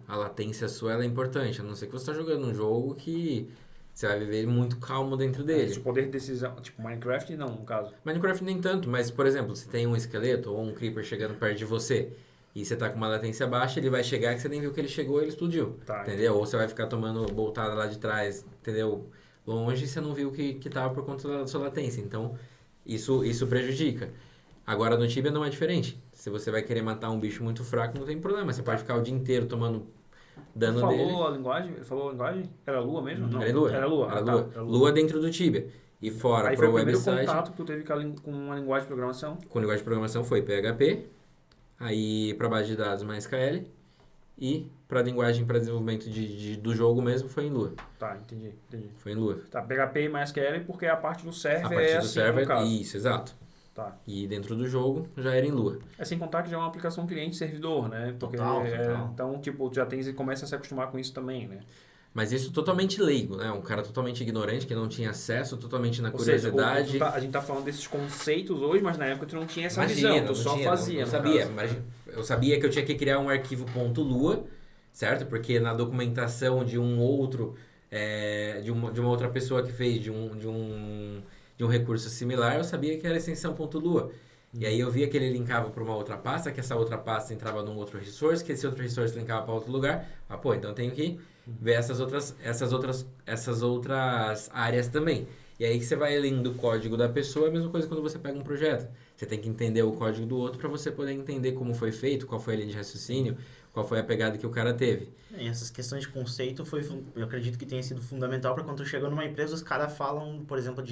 a latência sua ela é importante. A não ser que você está jogando um jogo que você vai viver muito calmo dentro caso. dele. Esse poder de decisão, tipo, Minecraft não, no caso. Minecraft nem tanto, mas, por exemplo, se tem um esqueleto ou um creeper chegando perto de você e você tá com uma latência baixa, ele vai chegar que você nem viu que ele chegou e ele explodiu. Tá, Entendeu? Ou você vai ficar tomando boltada lá de trás, entendeu? Longe e você não viu que tava por conta da sua latência. Então, isso prejudica. Agora, no Tibia não é diferente. Se você vai querer matar um bicho muito fraco, não tem problema. Você pode ficar o dia inteiro tomando dano Ele dele. falou a linguagem? Ele falou a linguagem? Era Lua mesmo? Não. Era Lua. Era Lua. Era Ah, tá. Lua. Era Lua dentro do Tibia. E fora Aí foi pro o primeiro website, contato que tu teve com uma linguagem de programação? com linguagem de programação foi PHP, aí para base de dados MySQL e para linguagem para desenvolvimento do jogo mesmo foi em Lua. Tá, entendi. Foi em Lua. Tá, PHP e MySQL porque a parte do server A partir é do assim, server, no caso. isso, exato. Tá. E dentro do jogo já era em Lua. É sem contar que já é uma aplicação cliente-servidor, né? Porque, Total. então, tipo, já começa a se acostumar com isso também, né? Mas isso totalmente leigo, né? Um cara totalmente ignorante, que não tinha acesso, totalmente na Ou seja, curiosidade. a gente tá falando desses conceitos hoje, mas na época tu não tinha essa Imagina, visão, tu não só tinha, fazia, não no sabia. caso. Eu sabia que eu tinha que criar um arquivo .lua, certo? Porque na documentação de um outro, de uma outra pessoa que fez de um recurso similar, eu sabia que era extensão .lua. E aí eu via que ele linkava para uma outra pasta, que essa outra pasta entrava num outro resource, que esse outro resource linkava para outro lugar. Ah, pô, então eu tenho que ver essas outras áreas também. E aí que você vai lendo o código da pessoa, é a mesma coisa quando você pega um projeto. Você tem que entender o código do outro para você poder entender como foi feito, qual foi a linha de raciocínio, qual foi a pegada que o cara teve. E essas questões de conceito eu acredito que tenha sido fundamental para quando tu chegou numa empresa, os caras falam, por exemplo,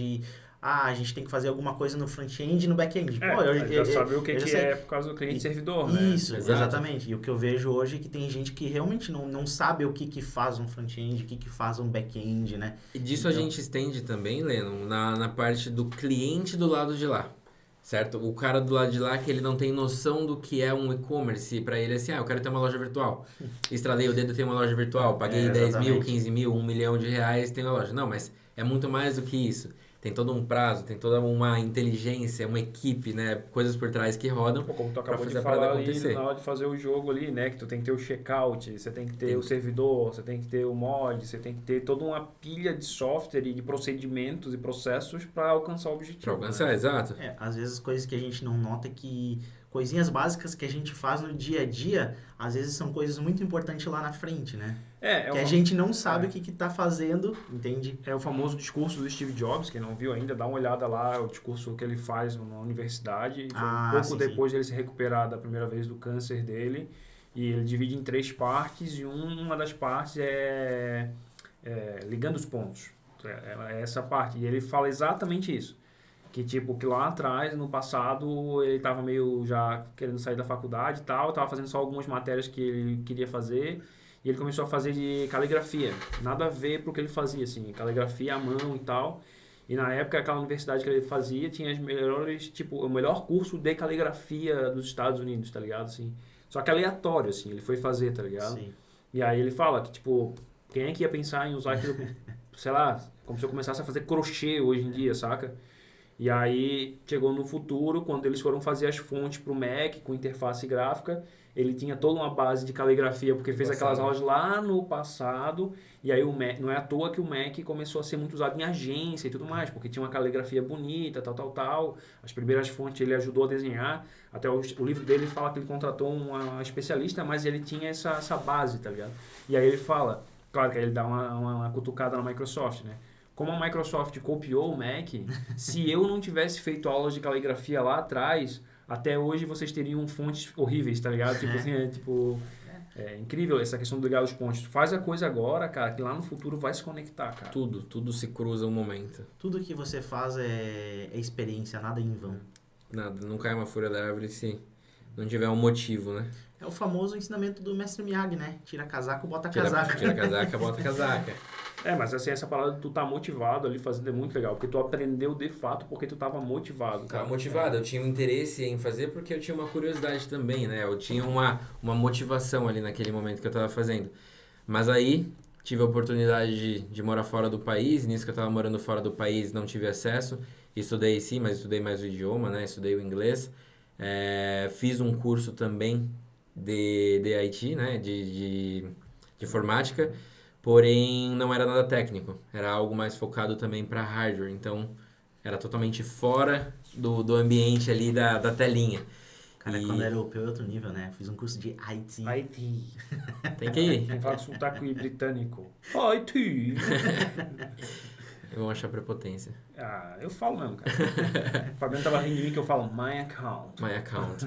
a gente tem que fazer alguma coisa no front-end e no back-end. Pô, já sabe o que é por causa do cliente servidor, né? Isso, exatamente. E o que eu vejo hoje é que tem gente que realmente não sabe o que faz um front-end, o que faz um back-end, né? E disso a gente estende também, Leno, na parte do cliente do lado de lá. Certo? O cara do lado de lá que ele não tem noção do que é um e-commerce. Para ele é assim, eu quero ter uma loja virtual. Estralei o dedo, tenho uma loja virtual. Paguei 10 mil, 15 mil, 1 milhão de reais, tenho uma loja. Não, mas é muito mais do que isso. Tem todo um prazo, tem toda uma inteligência, uma equipe, né? Coisas por trás que rodam. Como tu pra acabou fazer de a parada falar ali, acontecer. na hora de fazer o jogo ali, né? Que tu tem que ter o checkout, você tem que ter o servidor, você tem que ter o mod, você tem que ter toda uma pilha de software e de procedimentos e processos para alcançar o objetivo. Pra alcançar, né? exato. Às vezes coisas que a gente não nota que... Coisinhas básicas que a gente faz no dia a dia, às vezes são coisas muito importantes lá na frente, né? Que a gente não sabe o que tá fazendo, entende? É o famoso discurso do Steve Jobs, quem não viu ainda, dá uma olhada lá, o discurso que ele faz na universidade. Foi pouco depois dele se recuperar da primeira vez do câncer dele. E ele divide em 3 partes e uma das partes é ligando os pontos. É essa parte. E ele fala exatamente isso. Que tipo, que lá atrás, no passado, ele tava meio já querendo sair da faculdade e tal, tava fazendo só algumas matérias que ele queria fazer, e ele começou a fazer de caligrafia. Nada a ver pro que ele fazia, assim, caligrafia à mão e tal. E na época, aquela universidade que ele fazia tinha as melhores, tipo, o melhor curso de caligrafia dos Estados Unidos, tá ligado? Assim, só que aleatório, assim, ele foi fazer, tá ligado? Sim. E aí ele fala que, tipo, quem é que ia pensar em usar aquilo, sei lá, como se eu começasse a fazer crochê hoje em dia, saca? E aí, chegou no futuro, quando eles foram fazer as fontes para o Mac, com interface gráfica, ele tinha toda uma base de caligrafia, porque fez aquelas aulas lá no passado, e aí o Mac, não é à toa que o Mac começou a ser muito usado em agência e tudo mais, porque tinha uma caligrafia bonita, tal. As primeiras fontes ele ajudou a desenhar, até o livro dele fala que ele contratou uma especialista, mas ele tinha essa base, tá ligado? E aí ele fala, claro que aí ele dá uma cutucada na Microsoft, né? Como a Microsoft copiou o Mac, se eu não tivesse feito aulas de caligrafia lá atrás, até hoje vocês teriam fontes horríveis, tá ligado? Tipo assim, é incrível essa questão de ligar os pontos. Faz a coisa agora, cara, que lá no futuro vai se conectar, cara. Tudo se cruza um momento. Tudo que você faz é experiência, nada em vão. Nada, não cai uma folha da árvore se não tiver um motivo, né? É o famoso ensinamento do mestre Miyagi, né? Tira casaco, bota casaca. Tira casaca, bota casaca. Mas assim, essa parada de tu tá motivado ali fazendo é muito legal, porque tu aprendeu de fato porque tu tava motivado. Tava motivado, eu tinha um interesse em fazer porque eu tinha uma curiosidade também, né? Eu tinha uma motivação ali naquele momento que eu tava fazendo. Mas aí, tive a oportunidade de morar fora do país, nisso que eu tava morando fora do país, não tive acesso. Estudei sim, mas estudei mais o idioma, né? Estudei o inglês. Fiz um curso também de IT, né? De informática. Porém, não era nada técnico. Era algo mais focado também para hardware. Então, era totalmente fora do ambiente ali da telinha. Cara, quando era europeu é outro nível, né? Fiz um curso de IT. IT. Tem que ir. Quem fala com sotaque britânico. IT. Vão achar prepotência. Eu falo mesmo, cara. O Fabiano tava rindo de mim que eu falo my account. My account.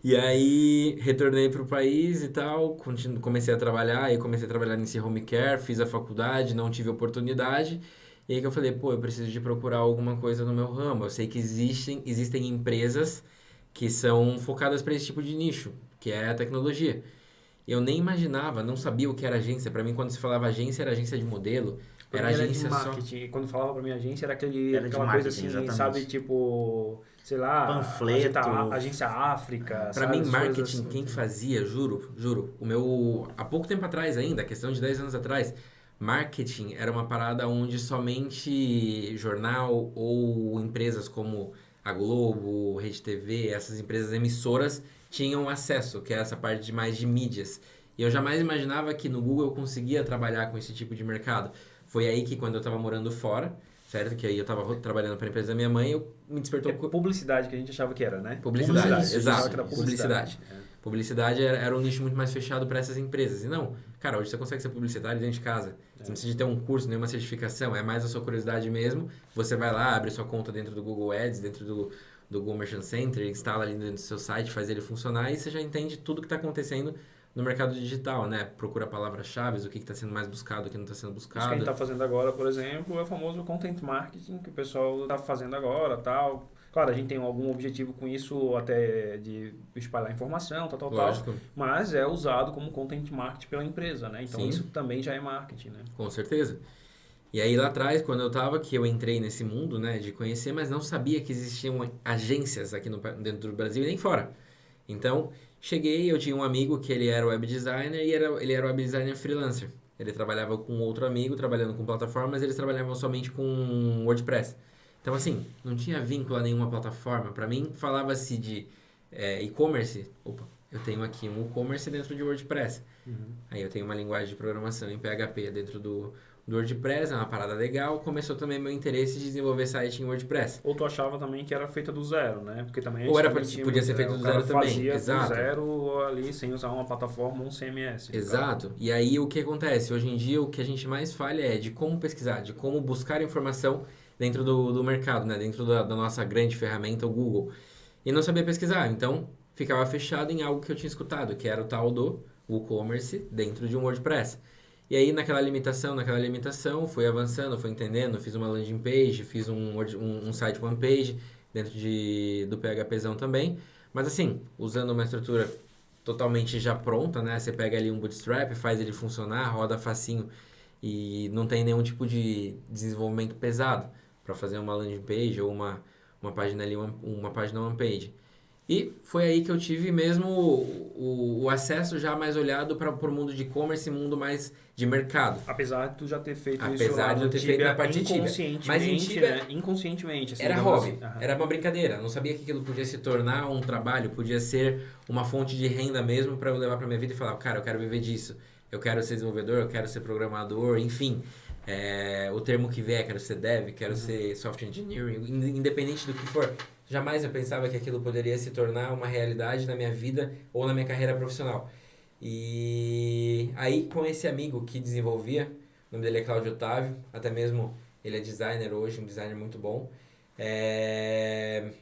E aí, retornei pro país e tal, comecei a trabalhar, aí comecei a trabalhar nesse home care, fiz a faculdade, não tive oportunidade, e aí que eu falei, eu preciso de procurar alguma coisa no meu ramo. Eu sei que existem empresas que são focadas para esse tipo de nicho, que é a tecnologia. Eu nem imaginava, não sabia o que era agência. Para mim, quando se falava agência, era agência de modelo, era agência de marketing. só... E quando falava pra minha agência, era aquela coisa assim, exatamente. sabe, tipo... sei lá, Panfleto. Agência África, Pra sabe? mim, As marketing, coisas assim. quem fazia, juro, há pouco tempo atrás ainda, questão de 10 anos atrás, marketing era uma parada onde somente jornal ou empresas como a Globo, Rede TV, essas empresas emissoras tinham acesso, que é essa parte mais de mídias. E eu jamais imaginava que no Google eu conseguia trabalhar com esse tipo de mercado. Foi aí que quando eu estava morando fora, certo? Que aí eu estava trabalhando para a empresa da minha mãe, eu me despertou... É publicidade que a gente achava que era, né? Publicidade, A gente achava exato. que era Publicidade. Publicidade era um nicho muito mais fechado para essas empresas. E não, cara, hoje você consegue ser publicitário dentro de casa. Você não precisa de ter um curso, nenhuma certificação. É mais a sua curiosidade mesmo. Você vai lá, abre sua conta dentro do Google Ads, dentro do Google Merchant Center, instala ali dentro do seu site, faz ele funcionar e você já entende tudo que está acontecendo no mercado digital, né? Procura palavras-chave, o que está sendo mais buscado, o que não está sendo Isso que a buscado. gente está fazendo agora, por exemplo, é o famoso content marketing que o pessoal está fazendo agora, tal. Claro, a gente tem algum objetivo com isso, até de espalhar informação, tal. Lógico. Mas é usado como content marketing pela empresa, né? Então Sim. isso também já é marketing, né? Com certeza. E aí lá atrás, quando eu tava, que eu entrei nesse mundo, né, de conhecer, mas não sabia que existiam agências aqui dentro do Brasil e nem fora. Então, cheguei, eu tinha um amigo que ele era web designer e ele era web designer freelancer. Ele trabalhava com outro amigo, trabalhando com plataformas, eles trabalhavam somente com WordPress. Então, assim, não tinha vínculo a nenhuma plataforma. Para mim, falava-se de e-commerce. Opa, eu tenho aqui um e-commerce dentro de WordPress. Aí eu tenho uma linguagem de programação em PHP dentro do WordPress, é uma parada legal. Começou também meu interesse de desenvolver site em WordPress. Ou tu achava também que era feita do zero, né? Porque também Ou era antigamente podia ser feito do zero também, fazia exato. do zero ali, sem usar uma plataforma ou um CMS. Exato. E aí o que acontece? Hoje em dia o que a gente mais falha é de como pesquisar, de como buscar informação dentro do mercado, né? Dentro da nossa grande ferramenta, o Google. E não sabia pesquisar, então ficava fechado em algo que eu tinha escutado, que era o tal do WooCommerce dentro de um WordPress. E aí naquela limitação, fui avançando, fui entendendo, fiz uma landing page, fiz um site one page dentro do PHPzão também. Mas assim, usando uma estrutura totalmente já pronta, né? Você pega ali um Bootstrap, faz ele funcionar, roda facinho e não tem nenhum tipo de desenvolvimento pesado para fazer uma landing page ou uma página ali, uma página one page. E foi aí que eu tive mesmo o acesso já mais olhado para o mundo de e-commerce e mundo mais de mercado. Apesar de tu já ter feito isso Apesar de eu ter feito na parte de Tibia. Mas em Tibia, né? Inconscientemente. Assim, era digamos hobby, assim. era uma brincadeira. Não sabia que aquilo podia se tornar um trabalho, podia ser uma fonte de renda mesmo para eu levar para minha vida e falar, cara, eu quero viver disso. Eu quero ser desenvolvedor, eu quero ser programador, enfim. O termo que vier, quero ser dev, quero ser software engineering, independente do que for. Jamais eu pensava que aquilo poderia se tornar uma realidade na minha vida ou na minha carreira profissional. E aí, com esse amigo que desenvolvia, o nome dele é Cláudio Otávio, até mesmo ele é designer hoje, um designer muito bom.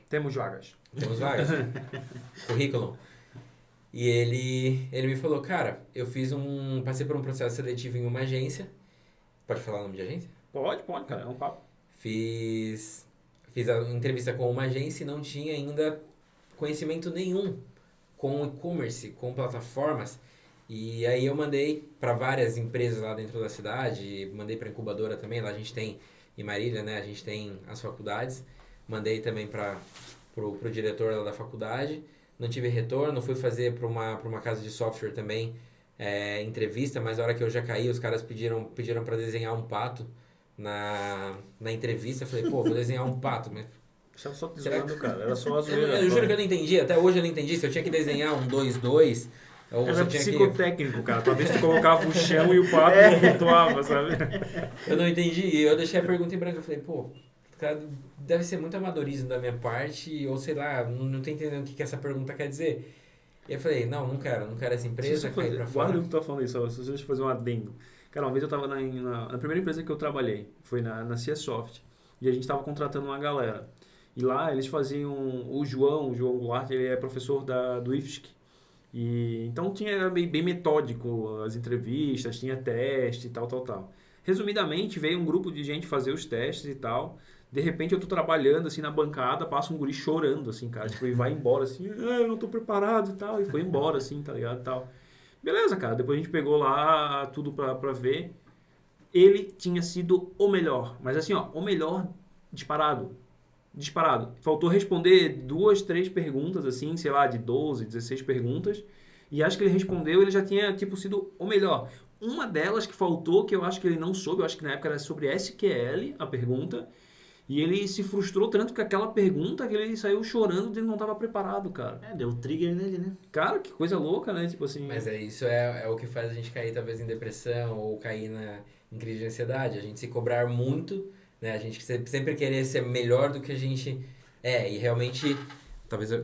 Temos vagas. Temos vagas. Currículo. E ele me falou, cara, passei por um processo seletivo em uma agência. Pode falar o nome de agência? Pode, cara, é um papo. Fiz a entrevista com uma agência e não tinha ainda conhecimento nenhum com e-commerce, com plataformas. E aí eu mandei para várias empresas lá dentro da cidade, mandei para incubadora também, lá a gente tem em Marília, né, a gente tem as faculdades. Mandei também para pro diretor lá da faculdade, não tive retorno, fui fazer para uma casa de software também, entrevista, mas a hora que eu já caí, os caras pediram para desenhar um pato na entrevista. Eu falei, pô, vou desenhar um pato, mas... Estava só te zoando, cara. Era só a zoeira. Eu juro que eu não entendi, até hoje eu não entendi se eu tinha que desenhar um 2-2 ou se Era eu tinha psicotécnico, cara. Pra ver se tu colocava o chão e o pato não flutuava, sabe? Eu não entendi, e eu deixei a pergunta em branco. Eu falei, pô, cara, deve ser muito amadorismo da minha parte, ou sei lá, não tô entendendo o que essa pergunta quer dizer. E eu falei, não quero essa empresa, cair pra fora. Guarda o que tu tá falando aí, só se você fazer um adendo. Cara, uma vez eu tava na primeira empresa que eu trabalhei, foi na CSoft, e a gente tava contratando uma galera. E lá eles faziam, o João Goulart, ele é professor do IFSC. E então era bem metódico as entrevistas, tinha teste e tal. Resumidamente, veio um grupo de gente fazer os testes e tal. De repente eu tô trabalhando assim na bancada, passa um guri chorando assim, cara, tipo, e vai embora assim, eu não tô preparado e tal, e foi embora assim, tá ligado, e tal. Beleza, cara, depois a gente pegou lá tudo pra ver. Ele tinha sido o melhor, mas assim, ó, o melhor disparado. disparado. Faltou responder 2, 3 perguntas, assim, sei lá, de 12, 16 perguntas. E acho que ele respondeu, ele já tinha, tipo, sido o melhor. Uma delas que faltou, que eu acho que ele não soube, eu acho que na época era sobre SQL, a pergunta. E ele se frustrou tanto com aquela pergunta que ele saiu chorando de ele não estava preparado, cara. Deu trigger nele, né? Cara, que coisa louca, né? Tipo assim... Mas isso é o que faz a gente cair talvez em depressão ou cair em crise de ansiedade. A gente se cobrar muito, né? A gente sempre querer ser melhor do que a gente é. E realmente, talvez eu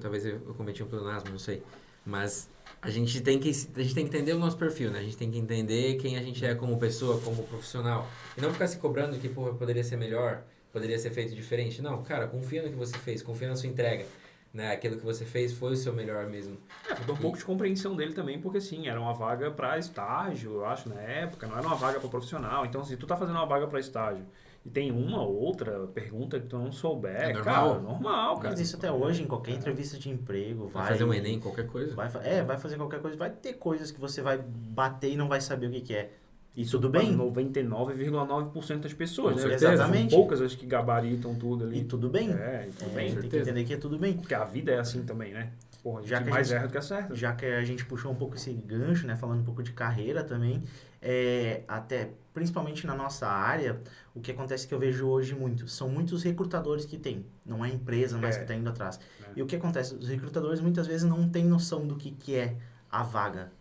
cometi um pleonasmo, não sei. Mas a gente tem que entender o nosso perfil, né? A gente tem que entender quem a gente é como pessoa, como profissional. E não ficar se cobrando que, pô, poderia ser melhor, poderia ser feito diferente. Não, cara, confia no que você fez, confia na sua entrega. Né? Aquilo que você fez foi o seu melhor mesmo. Faltou um pouco de compreensão dele também, porque sim, era uma vaga para estágio, eu acho, na época, não era uma vaga para profissional. Então, se tu tá fazendo uma vaga para estágio e tem uma ou outra pergunta que tu não souber, cara, normal, cara. Mas isso até hoje, em qualquer entrevista de emprego, vai fazer um Enem, qualquer coisa. Vai fazer qualquer coisa, vai ter coisas que você vai bater e não vai saber o que é. E tudo bem? 99,9% das pessoas, né? Exatamente. São poucas as que gabaritam tudo ali. E tudo bem. Tudo bem. Tem que entender que é tudo bem. Porque a vida é assim também, né? Porra, Já que mais erra do que acerta. Já que a gente puxou um pouco esse gancho, né? Falando um pouco de carreira também, até principalmente na nossa área, o que acontece que eu vejo hoje muito, são muitos recrutadores que tem, não é a empresa mais que está indo atrás. E o que acontece? Os recrutadores muitas vezes não têm noção do que é a vaga,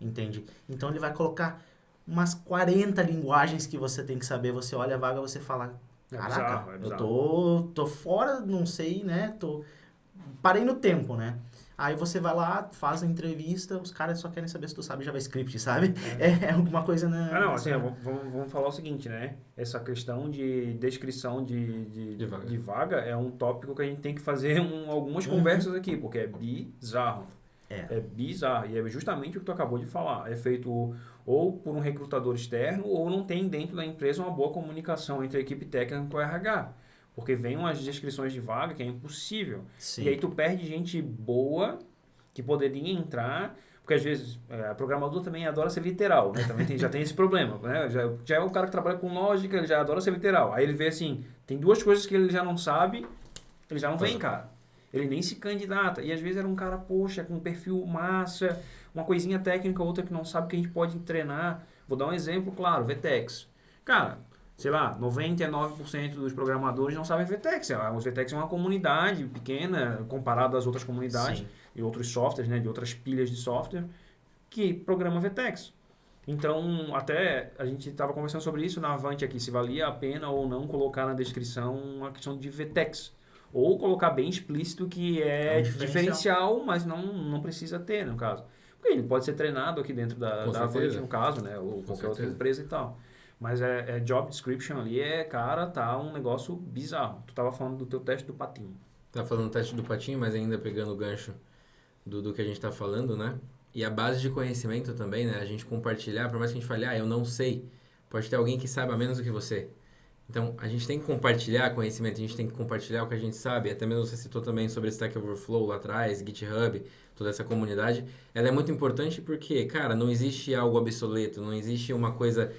entende? Então ele vai colocar umas 40 linguagens que você tem que saber, você olha a vaga, você fala, caraca, eu tô fora, não sei, né? Parei no tempo, né? Aí você vai lá, faz a entrevista, os caras só querem saber se tu sabe JavaScript, sabe? É alguma coisa, né? Não, assim, vamos falar o seguinte, né? Essa questão de descrição de vaga é um tópico que a gente tem que fazer algumas conversas aqui, porque é bizarro. É bizarro. E é justamente o que tu acabou de falar. É feito ou por um recrutador externo ou não tem dentro da empresa uma boa comunicação entre a equipe técnica e o RH. Porque vem umas descrições de vaga que é impossível. Sim. E aí tu perde gente boa que poderia entrar, porque às vezes o programador também adora ser literal, né? Também já tem esse problema, né? Já é o cara que trabalha com lógica, ele já adora ser literal. Aí ele vê assim, tem duas coisas que ele já não sabe, ele já não vem, cara. Ele nem se candidata. E às vezes era um cara, poxa, com um perfil massa, uma coisinha técnica, outra que não sabe que a gente pode treinar. Vou dar um exemplo, claro, VTEX. Cara, sei lá, 99% dos programadores não sabem VTEX. Os VTEX é uma comunidade pequena, comparado às outras comunidades e outros softwares, né, de outras pilhas de software, que programa VTEX. Então, até a gente estava conversando sobre isso na Avante aqui, se valia a pena ou não colocar na descrição uma questão de VTEX. Ou colocar bem explícito que é diferencial, mas não precisa ter, no caso. Porque ele pode ser treinado aqui dentro da Avante, no caso, né, ou qualquer outra empresa e tal. Mas job description ali cara, tá um negócio bizarro. Tu tava falando do teu teste do patinho. Tá falando do teste do patinho, mas ainda pegando o gancho do que a gente tá falando, né? E a base de conhecimento também, né? A gente compartilhar, por mais que a gente fale, eu não sei, pode ter alguém que saiba menos do que você. Então, a gente tem que compartilhar conhecimento, a gente tem que compartilhar o que a gente sabe. Até mesmo você citou também sobre Stack Overflow lá atrás, GitHub, toda essa comunidade. Ela é muito importante porque, cara, não existe algo obsoleto, não existe uma coisa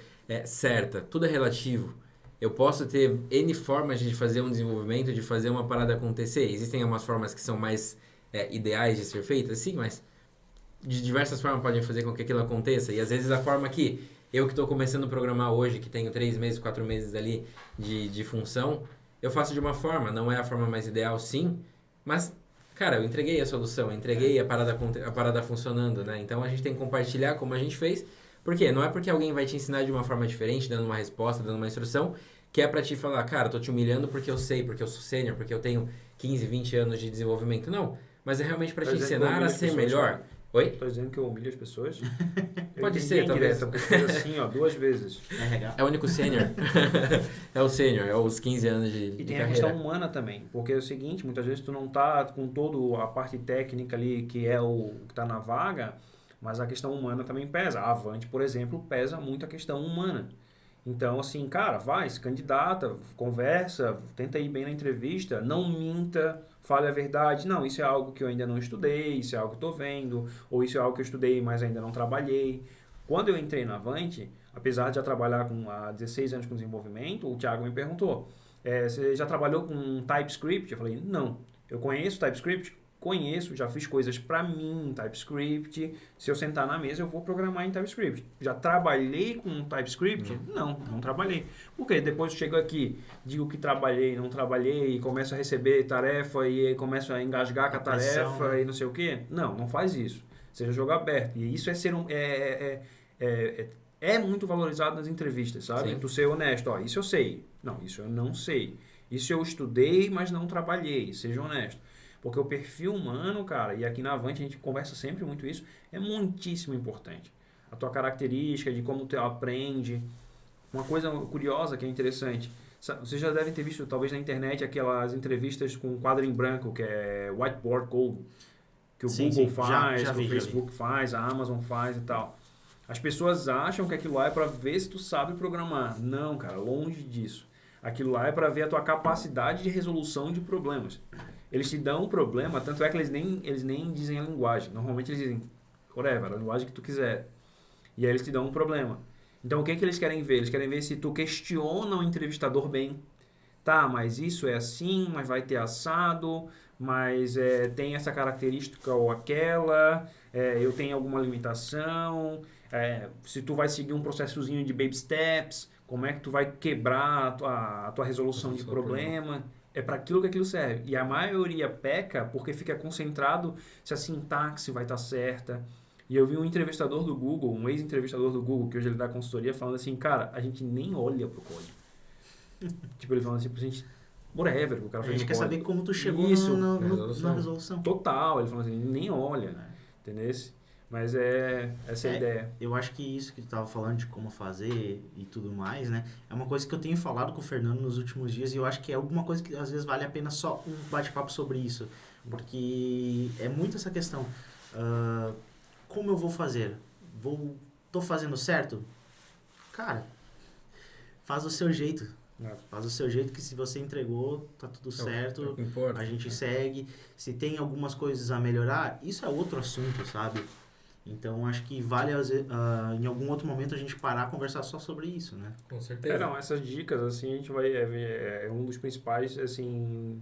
certa, tudo é relativo. Eu posso ter N formas de fazer um desenvolvimento, de fazer uma parada acontecer. Existem algumas formas que são mais ideais de ser feitas, sim, mas de diversas formas podem fazer com que aquilo aconteça. E às vezes a forma que eu que estou começando a programar hoje, que tenho 3 meses, 4 meses ali de função, eu faço de uma forma, não é a forma mais ideal, sim, mas, cara, eu entreguei a solução, eu entreguei a parada funcionando, né? Então a gente tem que compartilhar como a gente fez. Por quê? Não é porque alguém vai te ensinar de uma forma diferente, dando uma resposta, dando uma instrução, que é pra te falar, cara, tô te humilhando porque eu sei, porque eu sou sênior, porque eu tenho 15, 20 anos de desenvolvimento. Não, mas é realmente pra te ensinar a ser melhor. Oi? Tô dizendo que eu humilho as pessoas? Pode ser, talvez. Assim, 2 vezes. É o único sênior. É o sênior, é os 15 anos de E tem carreira. a questão humana também, porque é o seguinte, muitas vezes tu não tá com toda a parte técnica ali, que é o que tá na vaga, mas a questão humana também pesa. A Avante, por exemplo, pesa muito a questão humana. Então, assim, cara, vai, se candidata, conversa, tenta ir bem na entrevista, não minta, fale a verdade. Não, isso é algo que eu ainda não estudei, isso é algo que estou vendo, ou isso é algo que eu estudei, mas ainda não trabalhei. Quando eu entrei na Avante, apesar de já trabalhar há 16 anos com desenvolvimento, o Thiago me perguntou, você já trabalhou com TypeScript? Eu falei, não. Eu conheço TypeScript? Conheço, já fiz coisas para mim em TypeScript. Se eu sentar na mesa, eu vou programar em TypeScript. Já trabalhei com TypeScript? Não trabalhei. Porque depois eu chego aqui, digo que trabalhei, não trabalhei, e começo a receber tarefa e começo a engasgar com a tarefa, né? E não sei o quê. Não faz isso. Seja jogo aberto. E isso é ser é muito valorizado nas entrevistas, sabe? Sim. Tu ser honesto. Ó, isso eu sei. Não, isso eu não sei. Isso eu estudei, mas não trabalhei. Seja honesto. Porque o perfil humano, cara, e aqui na Avante a gente conversa sempre muito isso, é muitíssimo importante. A tua característica de como tu aprende. Uma coisa curiosa que é interessante. Vocês já devem ter visto, talvez, na internet, aquelas entrevistas com quadro em branco, que é whiteboard code, que o Google faz, que o Facebook faz, a Amazon faz e tal. As pessoas acham que aquilo lá é para ver se tu sabe programar. Não, cara, longe disso. Aquilo lá é para ver a tua capacidade de resolução de problemas. Eles te dão um problema, tanto é que eles nem dizem a linguagem. Normalmente eles dizem, whatever, a linguagem que tu quiser. E aí eles te dão um problema. Então o que eles querem ver? Eles querem ver se tu questiona o entrevistador bem. Tá, mas isso é assim, mas vai ter assado, mas tem essa característica ou aquela, eu tenho alguma limitação, se tu vai seguir um processozinho de baby steps, como é que tu vai quebrar a tua resolução de problema. É para aquilo que aquilo serve. E a maioria peca porque fica concentrado se a sintaxe vai estar certa. E eu vi um entrevistador do Google, um ex-entrevistador do Google, que hoje ele dá consultoria, falando assim, cara, a gente nem olha pro código. Tipo, ele falando assim, pra gente, whatever, o cara fez. A gente quer saber como tu chegou na resolução. Total, ele falando assim, nem olha, entendeu? Mas essa é a ideia. Eu acho que isso que tu estava falando de como fazer e tudo mais, né? É uma coisa que eu tenho falado com o Fernando nos últimos dias e eu acho que é alguma coisa que às vezes vale a pena só um bate-papo sobre isso. Porque é muito essa questão. Como eu vou fazer? Tô fazendo certo? Cara, faz do seu jeito. Faz do seu jeito que se você entregou, tá tudo certo. A gente segue. Se tem algumas coisas a melhorar, isso é outro assunto, sabe? Então, acho que vale, em algum outro momento, a gente parar a conversar só sobre isso, né? Com certeza. Essas dicas, assim, a gente vai... É um dos principais, assim...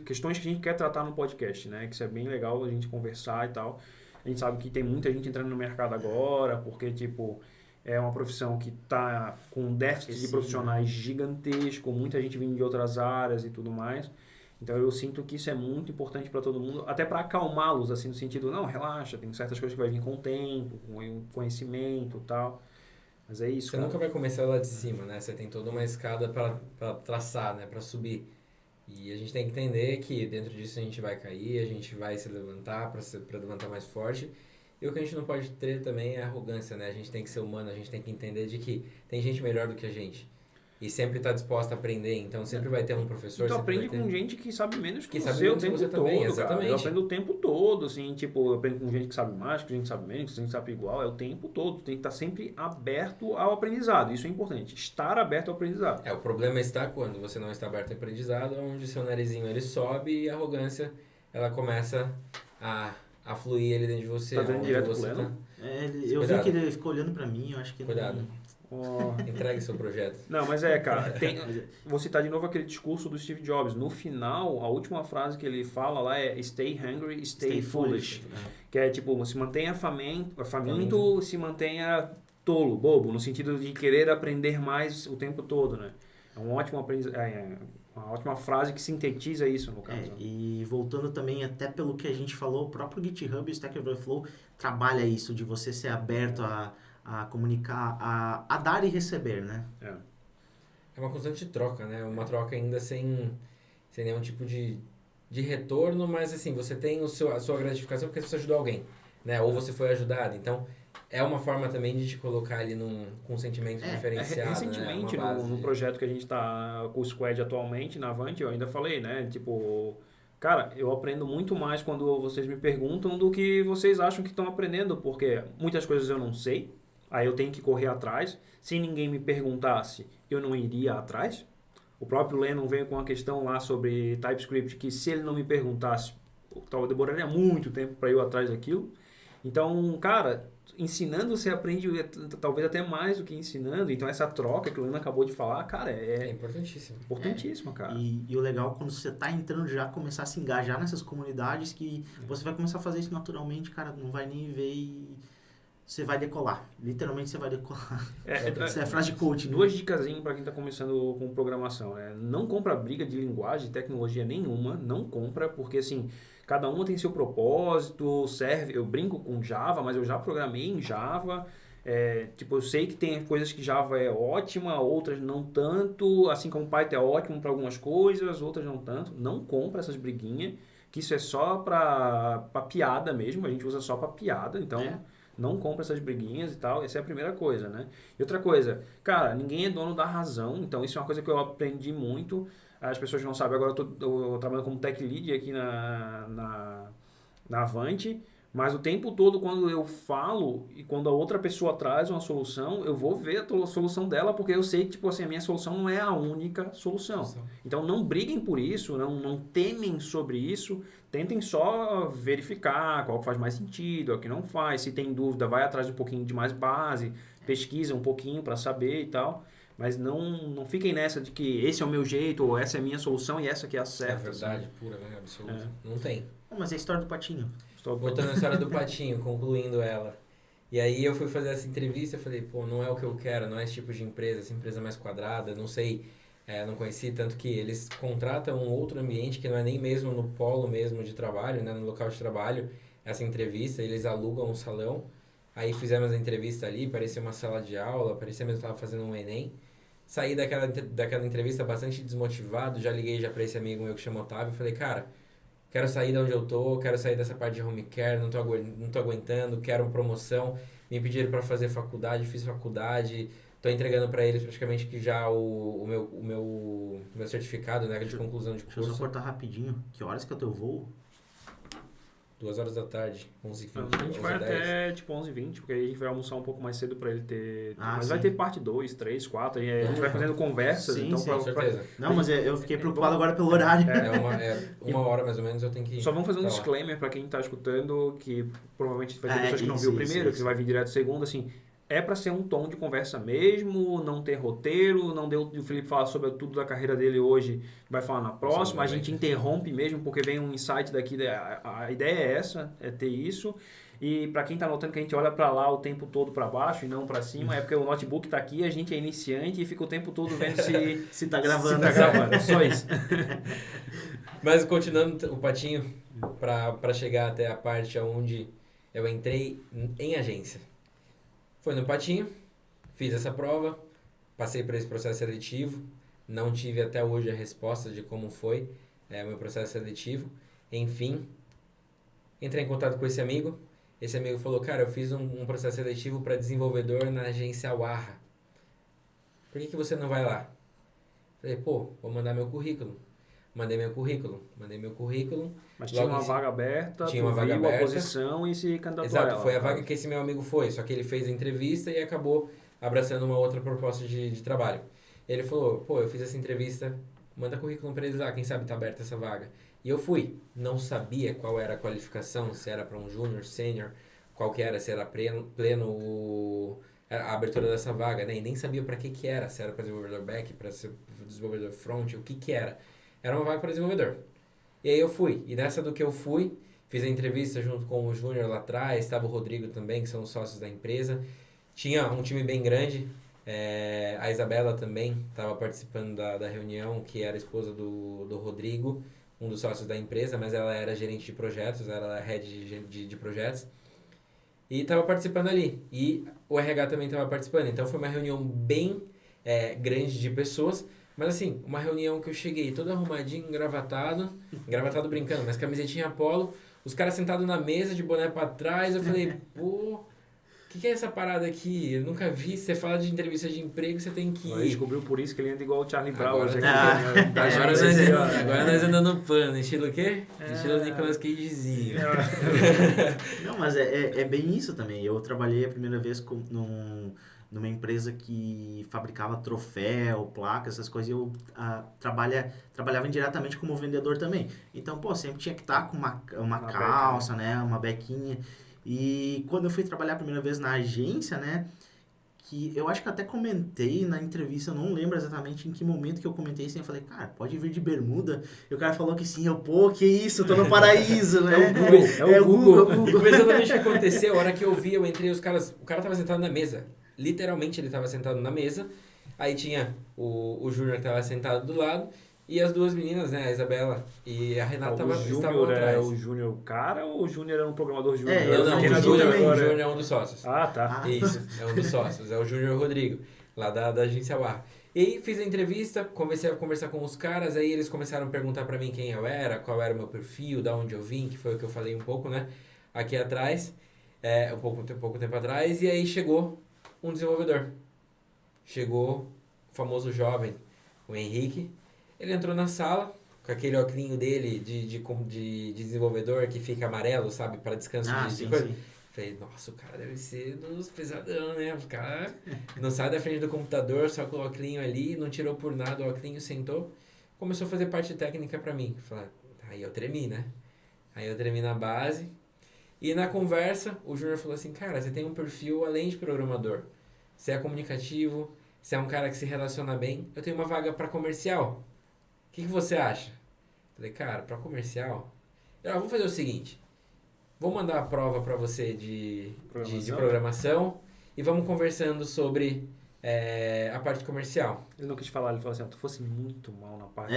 questões que a gente quer tratar no podcast, né? Que isso é bem legal a gente conversar e tal. A gente sabe que tem muita gente entrando no mercado agora, porque, tipo... É uma profissão que está com um déficit de profissionais gigantesco, muita gente vindo de outras áreas e tudo mais. Então eu sinto que isso é muito importante para todo mundo, até para acalmá-los, assim, no sentido, não, relaxa, tem certas coisas que vai vir com o tempo, com o conhecimento e tal. Mas é isso. Você nunca vai começar lá de cima, né? Você tem toda uma escada para traçar, né? Para subir. E a gente tem que entender que dentro disso a gente vai cair, a gente vai se levantar para levantar mais forte. E o que a gente não pode ter também é arrogância, né? A gente tem que ser humano, a gente tem que entender de que tem gente melhor do que a gente. E sempre está disposta a aprender, então sempre vai ter um professor. Então aprende com gente que sabe menos que você o tempo todo, também, exatamente. Cara. Eu aprendo o tempo todo, assim, tipo, eu aprendo com gente que sabe mais, com gente que sabe menos, com gente que sabe igual, é o tempo todo. Tem que estar sempre aberto ao aprendizado, isso é importante, estar aberto ao aprendizado. O problema está quando você não está aberto ao aprendizado, onde seu narizinho ele sobe e a arrogância, ela começa a fluir ali dentro de você. Tá vendo direto pro Leno? Eu vi que ele ficou olhando pra mim, eu acho que... Cuidado. Entregue seu projeto. Não, mas cara, vou citar de novo aquele discurso do Steve Jobs. No final, a última frase que ele fala lá é Stay hungry, stay foolish. Que é tipo, se mantenha faminto, se mantenha tolo, bobo, no sentido de querer aprender mais o tempo todo, né? É um ótimo uma ótima frase que sintetiza isso, no caso. E voltando também até pelo que a gente falou, o próprio GitHub e o Stack Overflow trabalha isso, de você ser aberto a comunicar, a dar e receber, né? É uma constante troca, né? Uma troca ainda sem nenhum tipo de retorno, mas assim, você tem a sua gratificação porque você ajudou alguém, né? Ou você foi ajudado, então... É uma forma também de te colocar ali com um sentimento diferenciado. Recentemente, né? no projeto que a gente está com o Squad atualmente, na Avante, eu ainda falei, né? Tipo, cara, eu aprendo muito mais quando vocês me perguntam do que vocês acham que estão aprendendo, porque muitas coisas eu não sei, aí eu tenho que correr atrás. Se ninguém me perguntasse, eu não iria atrás. O próprio Lennon veio com uma questão lá sobre TypeScript, que se ele não me perguntasse, talvez demoraria muito tempo para ir atrás daquilo. Então, cara, ensinando você aprende talvez até mais do que ensinando. Então, essa troca que o Leandro acabou de falar, cara, É importantíssimo. importantíssima, cara. E o legal quando você tá entrando já, começar a se engajar nessas comunidades que você vai começar a fazer isso naturalmente, cara, não vai nem ver e você vai decolar. Literalmente você vai decolar. Isso é frase de coaching. Duas dicas para quem está começando com programação, né? Não compra briga de linguagem, tecnologia nenhuma, não compra, porque assim, cada uma tem seu propósito, serve. Eu brinco com Java, mas eu já programei em Java. Tipo, eu sei que tem coisas que Java é ótima, outras não tanto, assim como Python é ótimo para algumas coisas, outras não tanto. Não compra essas briguinhas, que isso é só para piada mesmo, a gente usa só para piada, então não compra essas briguinhas e tal, essa é a primeira coisa, né? E outra coisa, cara, ninguém é dono da razão, então isso é uma coisa que eu aprendi muito, as pessoas não sabem, agora eu tô trabalhando como tech lead aqui na Avante, mas o tempo todo quando eu falo e quando a outra pessoa traz uma solução, eu vou ver a solução dela, porque eu sei que tipo assim, a minha solução não é a única solução. Então não briguem por isso, não temem sobre isso, tentem só verificar qual faz mais sentido, o que não faz. Se tem dúvida, vai atrás de um pouquinho de mais base, pesquisa um pouquinho para saber e tal. Mas não fiquem nessa de que esse é o meu jeito, ou essa é a minha solução e essa aqui é a certa. É verdade, pura, né? Absoluta. Não tem. Mas é a história do patinho. Voltando à história do patinho, concluindo ela. E aí eu fui fazer essa entrevista, eu falei, pô, não é o que eu quero, não é esse tipo de empresa, essa empresa mais quadrada, não sei, não conheci, tanto que eles contratam um outro ambiente que não é nem mesmo no polo mesmo de trabalho, né, no local de trabalho, essa entrevista, eles alugam um salão, aí fizemos a entrevista ali, parecia uma sala de aula, parecia mesmo que eu estava fazendo um Enem. Saí daquela entrevista bastante desmotivado, já liguei já para esse amigo meu que chama Otávio, falei, cara, quero sair de onde eu tô, quero sair dessa parte de home care, não tô aguentando, quero promoção. Me pediram para fazer faculdade, fiz faculdade, tô entregando para eles praticamente que já o meu certificado, né, de conclusão de curso. Deixa eu só cortar rapidinho. Que horas que é o teu voo? 2 horas da tarde, 11h20. A gente vai até tipo 11h20, porque aí a gente vai almoçar um pouco mais cedo pra ele ter... mas sim. vai ter parte 2, 3, 4, aí a gente vai fazendo conversas, Sim, então... sim, com certeza. Não, mas eu fiquei preocupado agora pelo horário. Uma hora mais ou menos eu tenho que ir. Só vamos fazer um Tá lá. disclaimer pra quem tá escutando, que provavelmente vai ter pessoas que não isso, viu o primeiro, isso. que vai vir direto segundo, assim... É pra ser um tom de conversa mesmo, não ter roteiro, não deu o Felipe falar sobre tudo da carreira dele hoje, vai falar na próxima, a gente interrompe mesmo, porque vem um insight daqui, a ideia é essa, é ter isso. E para quem tá notando que a gente olha para lá o tempo todo para baixo e não para cima, é porque o notebook tá aqui, a gente é iniciante e fica o tempo todo vendo se tá gravando. Se tá gravando, só isso. Mas continuando o patinho, para chegar até a parte onde eu entrei em agência. Foi no patinho, fiz essa prova, passei por esse processo seletivo, não tive até hoje a resposta de como foi o meu processo seletivo. Enfim, entrei em contato com esse amigo falou, cara, eu fiz um processo seletivo para desenvolvedor na agência Warra. Por que você não vai lá? Falei, pô, vou mandar meu currículo. Mandei meu currículo. Mas tinha uma vaga aberta, tinha uma vaga aberta, a posição e se candidatou. Exato, foi a vaga que esse meu amigo foi, só que ele fez a entrevista e acabou abraçando uma outra proposta de trabalho. Ele falou, pô, eu fiz essa entrevista, manda currículo para eles lá, quem sabe tá aberta essa vaga. E eu fui, não sabia qual era a qualificação, se era para um júnior, sênior, qual que era, se era pleno a abertura dessa vaga, né? E nem sabia para que era, se era para desenvolvedor back, para ser desenvolvedor front, o que era. Era uma vaga para desenvolvedor. E aí eu fui. E nessa do que eu fui, fiz a entrevista junto com o Júnior lá atrás, estava o Rodrigo também, que são os sócios da empresa. Tinha um time bem grande. A Isabela também estava participando da reunião, que era a esposa do Rodrigo, um dos sócios da empresa, mas ela era gerente de projetos, ela era head de projetos. E estava participando ali. E o RH também estava participando. Então foi uma reunião bem grande de pessoas. Mas assim, uma reunião que eu cheguei todo arrumadinho, engravatado brincando, mas camisetinha polo, os caras sentados na mesa, de boné pra trás, eu falei, pô, o que é essa parada aqui? Eu nunca vi, você fala de entrevista de emprego, você tem que ir. Descobriu por isso que ele anda igual o Charlie Brown. Agora nós andamos no pano, estilo o quê? Estilo Nicolas Cagezinho. Não, mas é bem isso também. Eu trabalhei a primeira vez numa empresa que fabricava troféu, placa, essas coisas, e eu trabalhava indiretamente como vendedor também. Então, pô, sempre tinha que estar com uma calça, né, uma bequinha. E quando eu fui trabalhar a primeira vez na agência, né? Que eu acho que até comentei na entrevista, eu não lembro exatamente em que momento que eu comentei assim, eu falei, cara, pode vir de bermuda? E o cara falou que sim, eu, pô, que isso, eu tô no paraíso, né? É o Google. E foi exatamente o que aconteceu, a hora que eu vi, eu entrei, o cara tava sentado na mesa, literalmente ele tava sentado na mesa, aí tinha o Júnior que tava sentado do lado, e as duas meninas, né, a Isabela e a Renata estavam atrás. O Júnior o cara ou o Júnior era um programador Júnior? Não, o Júnior é um dos sócios. Ah, tá. Isso, é um dos sócios, é o Júnior Rodrigo, lá da agência Barra. E aí fiz a entrevista, comecei a conversar com os caras, aí eles começaram a perguntar pra mim quem eu era, qual era o meu perfil, da onde eu vim, que foi o que eu falei um pouco, né, aqui atrás, pouco tempo atrás, e aí chegou um desenvolvedor. Chegou o famoso jovem, o Henrique. Ele entrou na sala com aquele óculinho dele de desenvolvedor que fica amarelo, sabe? Para descanso de coisa. Sim. Falei, nossa, o cara deve ser dos pesadão, né? O cara não sai da frente do computador, só com o óculinho ali, não tirou por nada o óculinho, sentou. Começou a fazer parte técnica para mim. Falei, aí eu tremi, né? Aí eu tremi na base. E na conversa, o Júnior falou assim, cara, você tem um perfil além de programador. Você é comunicativo, você é um cara que se relaciona bem. Eu tenho uma vaga para comercial. O que você acha? Falei, cara, para comercial... vamos fazer o seguinte. Vou mandar a prova para você de programação e vamos conversando sobre a parte comercial. Ele não quis falar, ele falou assim, tu fosse muito mal na parte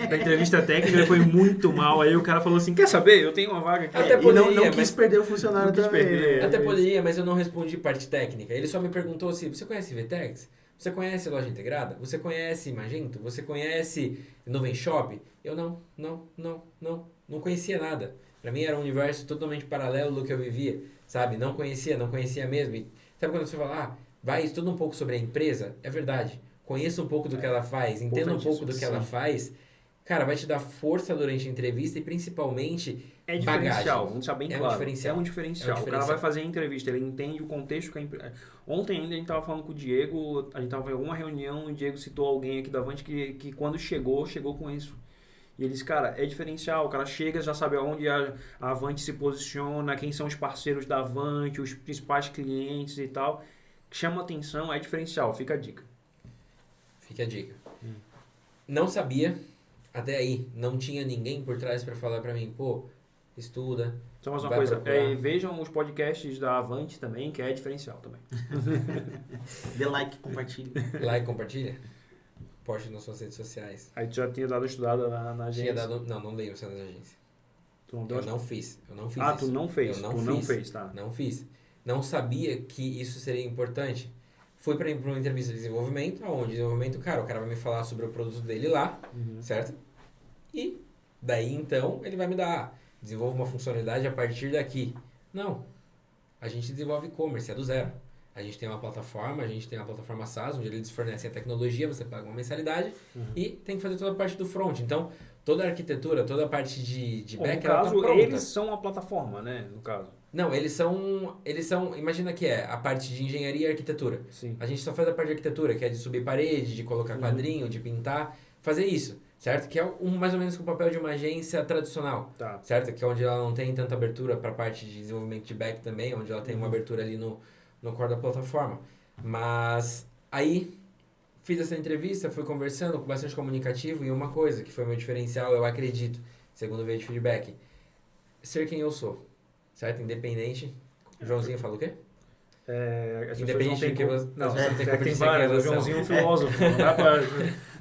da entrevista técnica, ele foi muito mal. Aí o cara falou assim, quer saber? Eu tenho uma vaga aqui. Até poderia, não quis perder o funcionário também. Até poderia, mas eu não respondi parte técnica. Ele só me perguntou se você conhece VTEX? Você conhece Loja Integrada? Você conhece Magento? Você conhece Nuvem Shop? Eu não conhecia nada. Para mim era um universo totalmente paralelo do que eu vivia, sabe? Não conhecia mesmo. E sabe quando você fala, vai, estuda um pouco sobre a empresa? É verdade. Conheça um pouco do que ela faz, entenda um pouco do que ela faz. Cara, vai te dar força durante a entrevista e principalmente é diferencial, vamos deixar bem claro. É um diferencial. O cara vai fazer a entrevista, ele entende o contexto que a empresa... Ontem ainda a gente estava falando com o Diego, a gente estava em alguma reunião, o Diego citou alguém aqui da Avante que quando chegou com isso. E ele disse, cara, é diferencial, o cara chega, já sabe aonde a Avante se posiciona, quem são os parceiros da Avante, os principais clientes e tal. Chama atenção, é diferencial, fica a dica. Fica a dica. Não sabia, até aí, não tinha ninguém por trás para falar para mim, pô, estuda. Só mais uma coisa, vejam os podcasts da Avante também, que é diferencial também. Dê like, compartilha. Like, compartilha. Poste nas suas redes sociais. Aí tu já tinha dado estudada na agência? Não leio você na agência. Eu não fiz tu isso. não fez? Não fez, tá. Não fiz. Não sabia que isso seria importante. Fui para uma entrevista de desenvolvimento, o cara vai me falar sobre o produto dele lá, certo? E daí então ele vai me dar, desenvolva uma funcionalidade a partir daqui. Não. A gente desenvolve e-commerce, é do zero. A gente tem uma plataforma SaaS, onde eles fornecem a tecnologia, você paga uma mensalidade e tem que fazer toda a parte do front. Então, toda a arquitetura, toda a parte de back, ela tá pronta. Eles são a plataforma, né, no caso. Não, eles são, imagina que é a parte de engenharia e arquitetura. Sim. A gente só faz a parte de arquitetura, que é de subir parede, de colocar quadrinho, de pintar, fazer isso, certo? Que é mais ou menos o papel de uma agência tradicional, tá. Certo? Que é onde ela não tem tanta abertura para a parte de desenvolvimento de back também, onde ela tem uma abertura ali no core da plataforma. Mas aí fiz essa entrevista, fui conversando com bastante comunicativo e uma coisa que foi meu diferencial, eu acredito, segundo veio de feedback, ser quem eu sou, certo? Independente. Joãozinho fala o quê? Independente de que você... Não, tem várias. O Joãozinho é um filósofo. Não dá pra...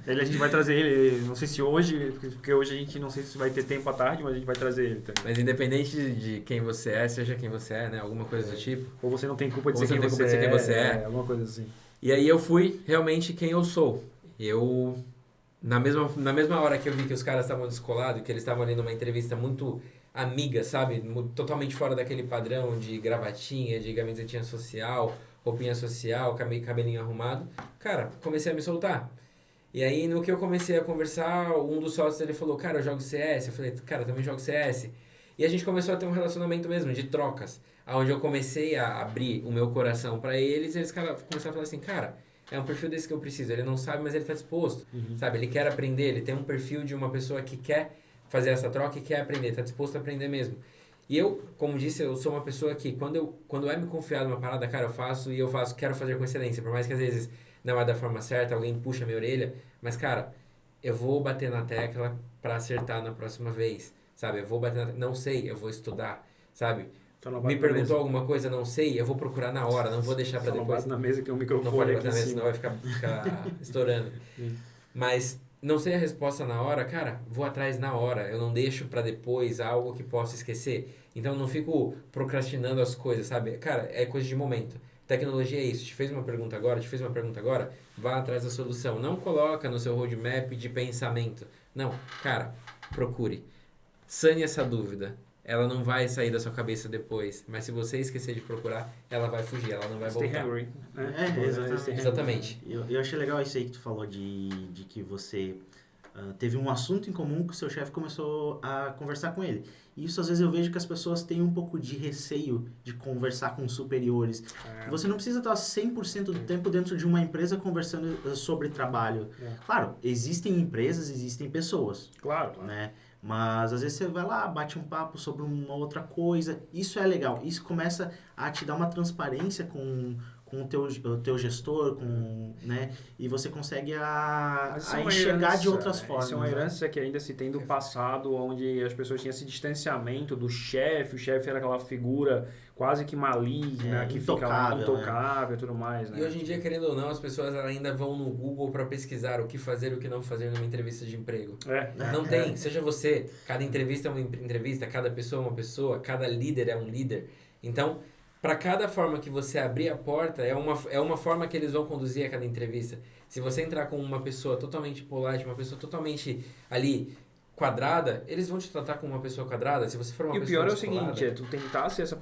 a gente vai trazer ele, não sei se hoje, porque hoje a gente não sei se vai ter tempo à tarde, mas a gente vai trazer ele também. Mas independente de quem você é, seja quem você é, né? Alguma coisa do tipo. Ou você não tem culpa de ser quem você é. Alguma coisa assim. E aí eu fui realmente quem eu sou. Eu, na mesma hora que eu vi que os caras estavam descolados, que eles estavam ali numa entrevista muito amiga, sabe? Totalmente fora daquele padrão de gravatinha, de camisetinha social, roupinha social, cabelinho arrumado. Cara, comecei a me soltar. E aí, no que eu comecei a conversar, um dos sócios, ele falou, cara, eu jogo CS. Eu falei, cara, eu também jogo CS. E a gente começou a ter um relacionamento mesmo, de trocas. Onde eu comecei a abrir o meu coração pra eles, e eles começaram a falar assim, cara, é um perfil desse que eu preciso. Ele não sabe, mas ele tá disposto, sabe? Ele quer aprender, ele tem um perfil de uma pessoa que quer fazer essa troca e quer aprender, tá disposto a aprender mesmo. E eu, como disse, eu sou uma pessoa que quando é me confiado uma parada, cara, eu faço e eu faço, quero fazer com excelência. Por mais que às vezes não é da forma certa, alguém puxa a minha orelha, mas cara, eu vou bater na tecla pra acertar na próxima vez, sabe? Eu vou bater não sei, eu vou estudar, sabe? Só não Me bate na perguntou mesa. alguma coisa, não sei, eu vou procurar na hora, não vou deixar pra Só não depois. bate na mesa que é o Não microfone pode aqui bater em na mesa, cima. senão vai ficar estourando. Sim. Mas não sei a resposta na hora, cara, vou atrás na hora. Eu não deixo pra depois algo que possa esquecer. Então eu não fico procrastinando as coisas, sabe? Cara, é coisa de momento. Tecnologia é isso. Te fez uma pergunta agora, vá atrás da solução. Não coloca no seu roadmap de pensamento. Não, cara, procure. Sane essa dúvida. Ela não vai sair da sua cabeça depois. Mas se você esquecer de procurar, ela vai fugir, ela não vai Stay voltar. hungry, né? Exatamente. Exatamente. Eu achei legal isso aí que tu falou de que você teve um assunto em comum que o seu chefe começou a conversar com ele. E isso às vezes eu vejo que as pessoas têm um pouco de receio de conversar com superiores. Você não precisa estar 100% do tempo dentro de uma empresa conversando sobre trabalho. Claro, existem empresas, existem pessoas, Claro. né? Mas às vezes você vai lá, bate um papo sobre uma outra coisa. Isso é legal. Isso começa a te dar uma transparência com o teu gestor, né? E você consegue Mas isso é a uma enxergar herança, de outras né? formas. Isso é uma né? herança que ainda se tem do passado, onde as pessoas tinham esse distanciamento do chefe, o chefe era aquela figura quase que maligna, que fica lá intocável, intocável e tudo mais, né? E hoje em dia, querendo ou não, as pessoas ainda vão no Google para pesquisar o que fazer e o que não fazer numa entrevista de emprego. Não tem, seja você. Cada entrevista é uma entrevista, cada pessoa é uma pessoa, cada líder é um líder. Então, para cada forma que você abrir a porta, é uma forma que eles vão conduzir a cada entrevista. Se você entrar com uma pessoa totalmente polite, uma pessoa totalmente ali quadrada, eles vão te tratar como uma pessoa quadrada. Se você for uma E o pessoa pior é o descolada, seguinte, é tu tentar ser essa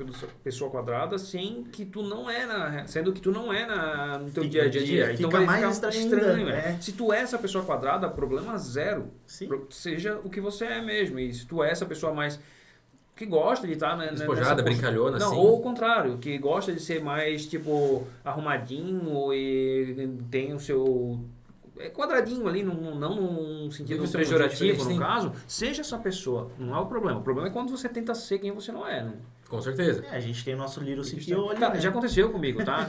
pessoa quadrada sendo que tu não é no teu dia a dia. Então Fica vai mais ficar estranho estranho. ainda, Se tu é essa pessoa quadrada, problema zero. Sim. Seja o que você é mesmo. E se tu é essa pessoa mais que gosta de estar despojada, brincalhona, não, assim. ou o contrário, que gosta de ser mais tipo arrumadinho e tem o seu quadradinho ali, não num sentido Vive o seu pejorativo, motivo, no sim. caso, seja essa pessoa, não é o problema. O problema é quando você tenta ser quem você não é, né? Com certeza. A gente tem o nosso Little CTO ali, Cara, né? já aconteceu comigo, tá?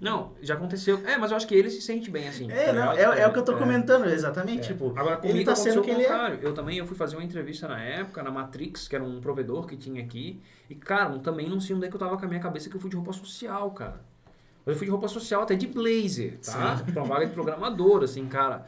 Não, já aconteceu. Mas eu acho que ele se sente bem assim. tá Não, ligado? é o que eu tô comentando, exatamente. Tipo, Agora, comigo ele tá sendo aconteceu quem o ele é. contrário. Eu fui fazer uma entrevista na época, na Matrix, que era um provedor que tinha aqui. E, cara, também não sei onde é que eu tava com a minha cabeça que eu fui de roupa social, cara. Eu fui de roupa social até de blazer, tá? Pra uma vaga de programador, assim, cara.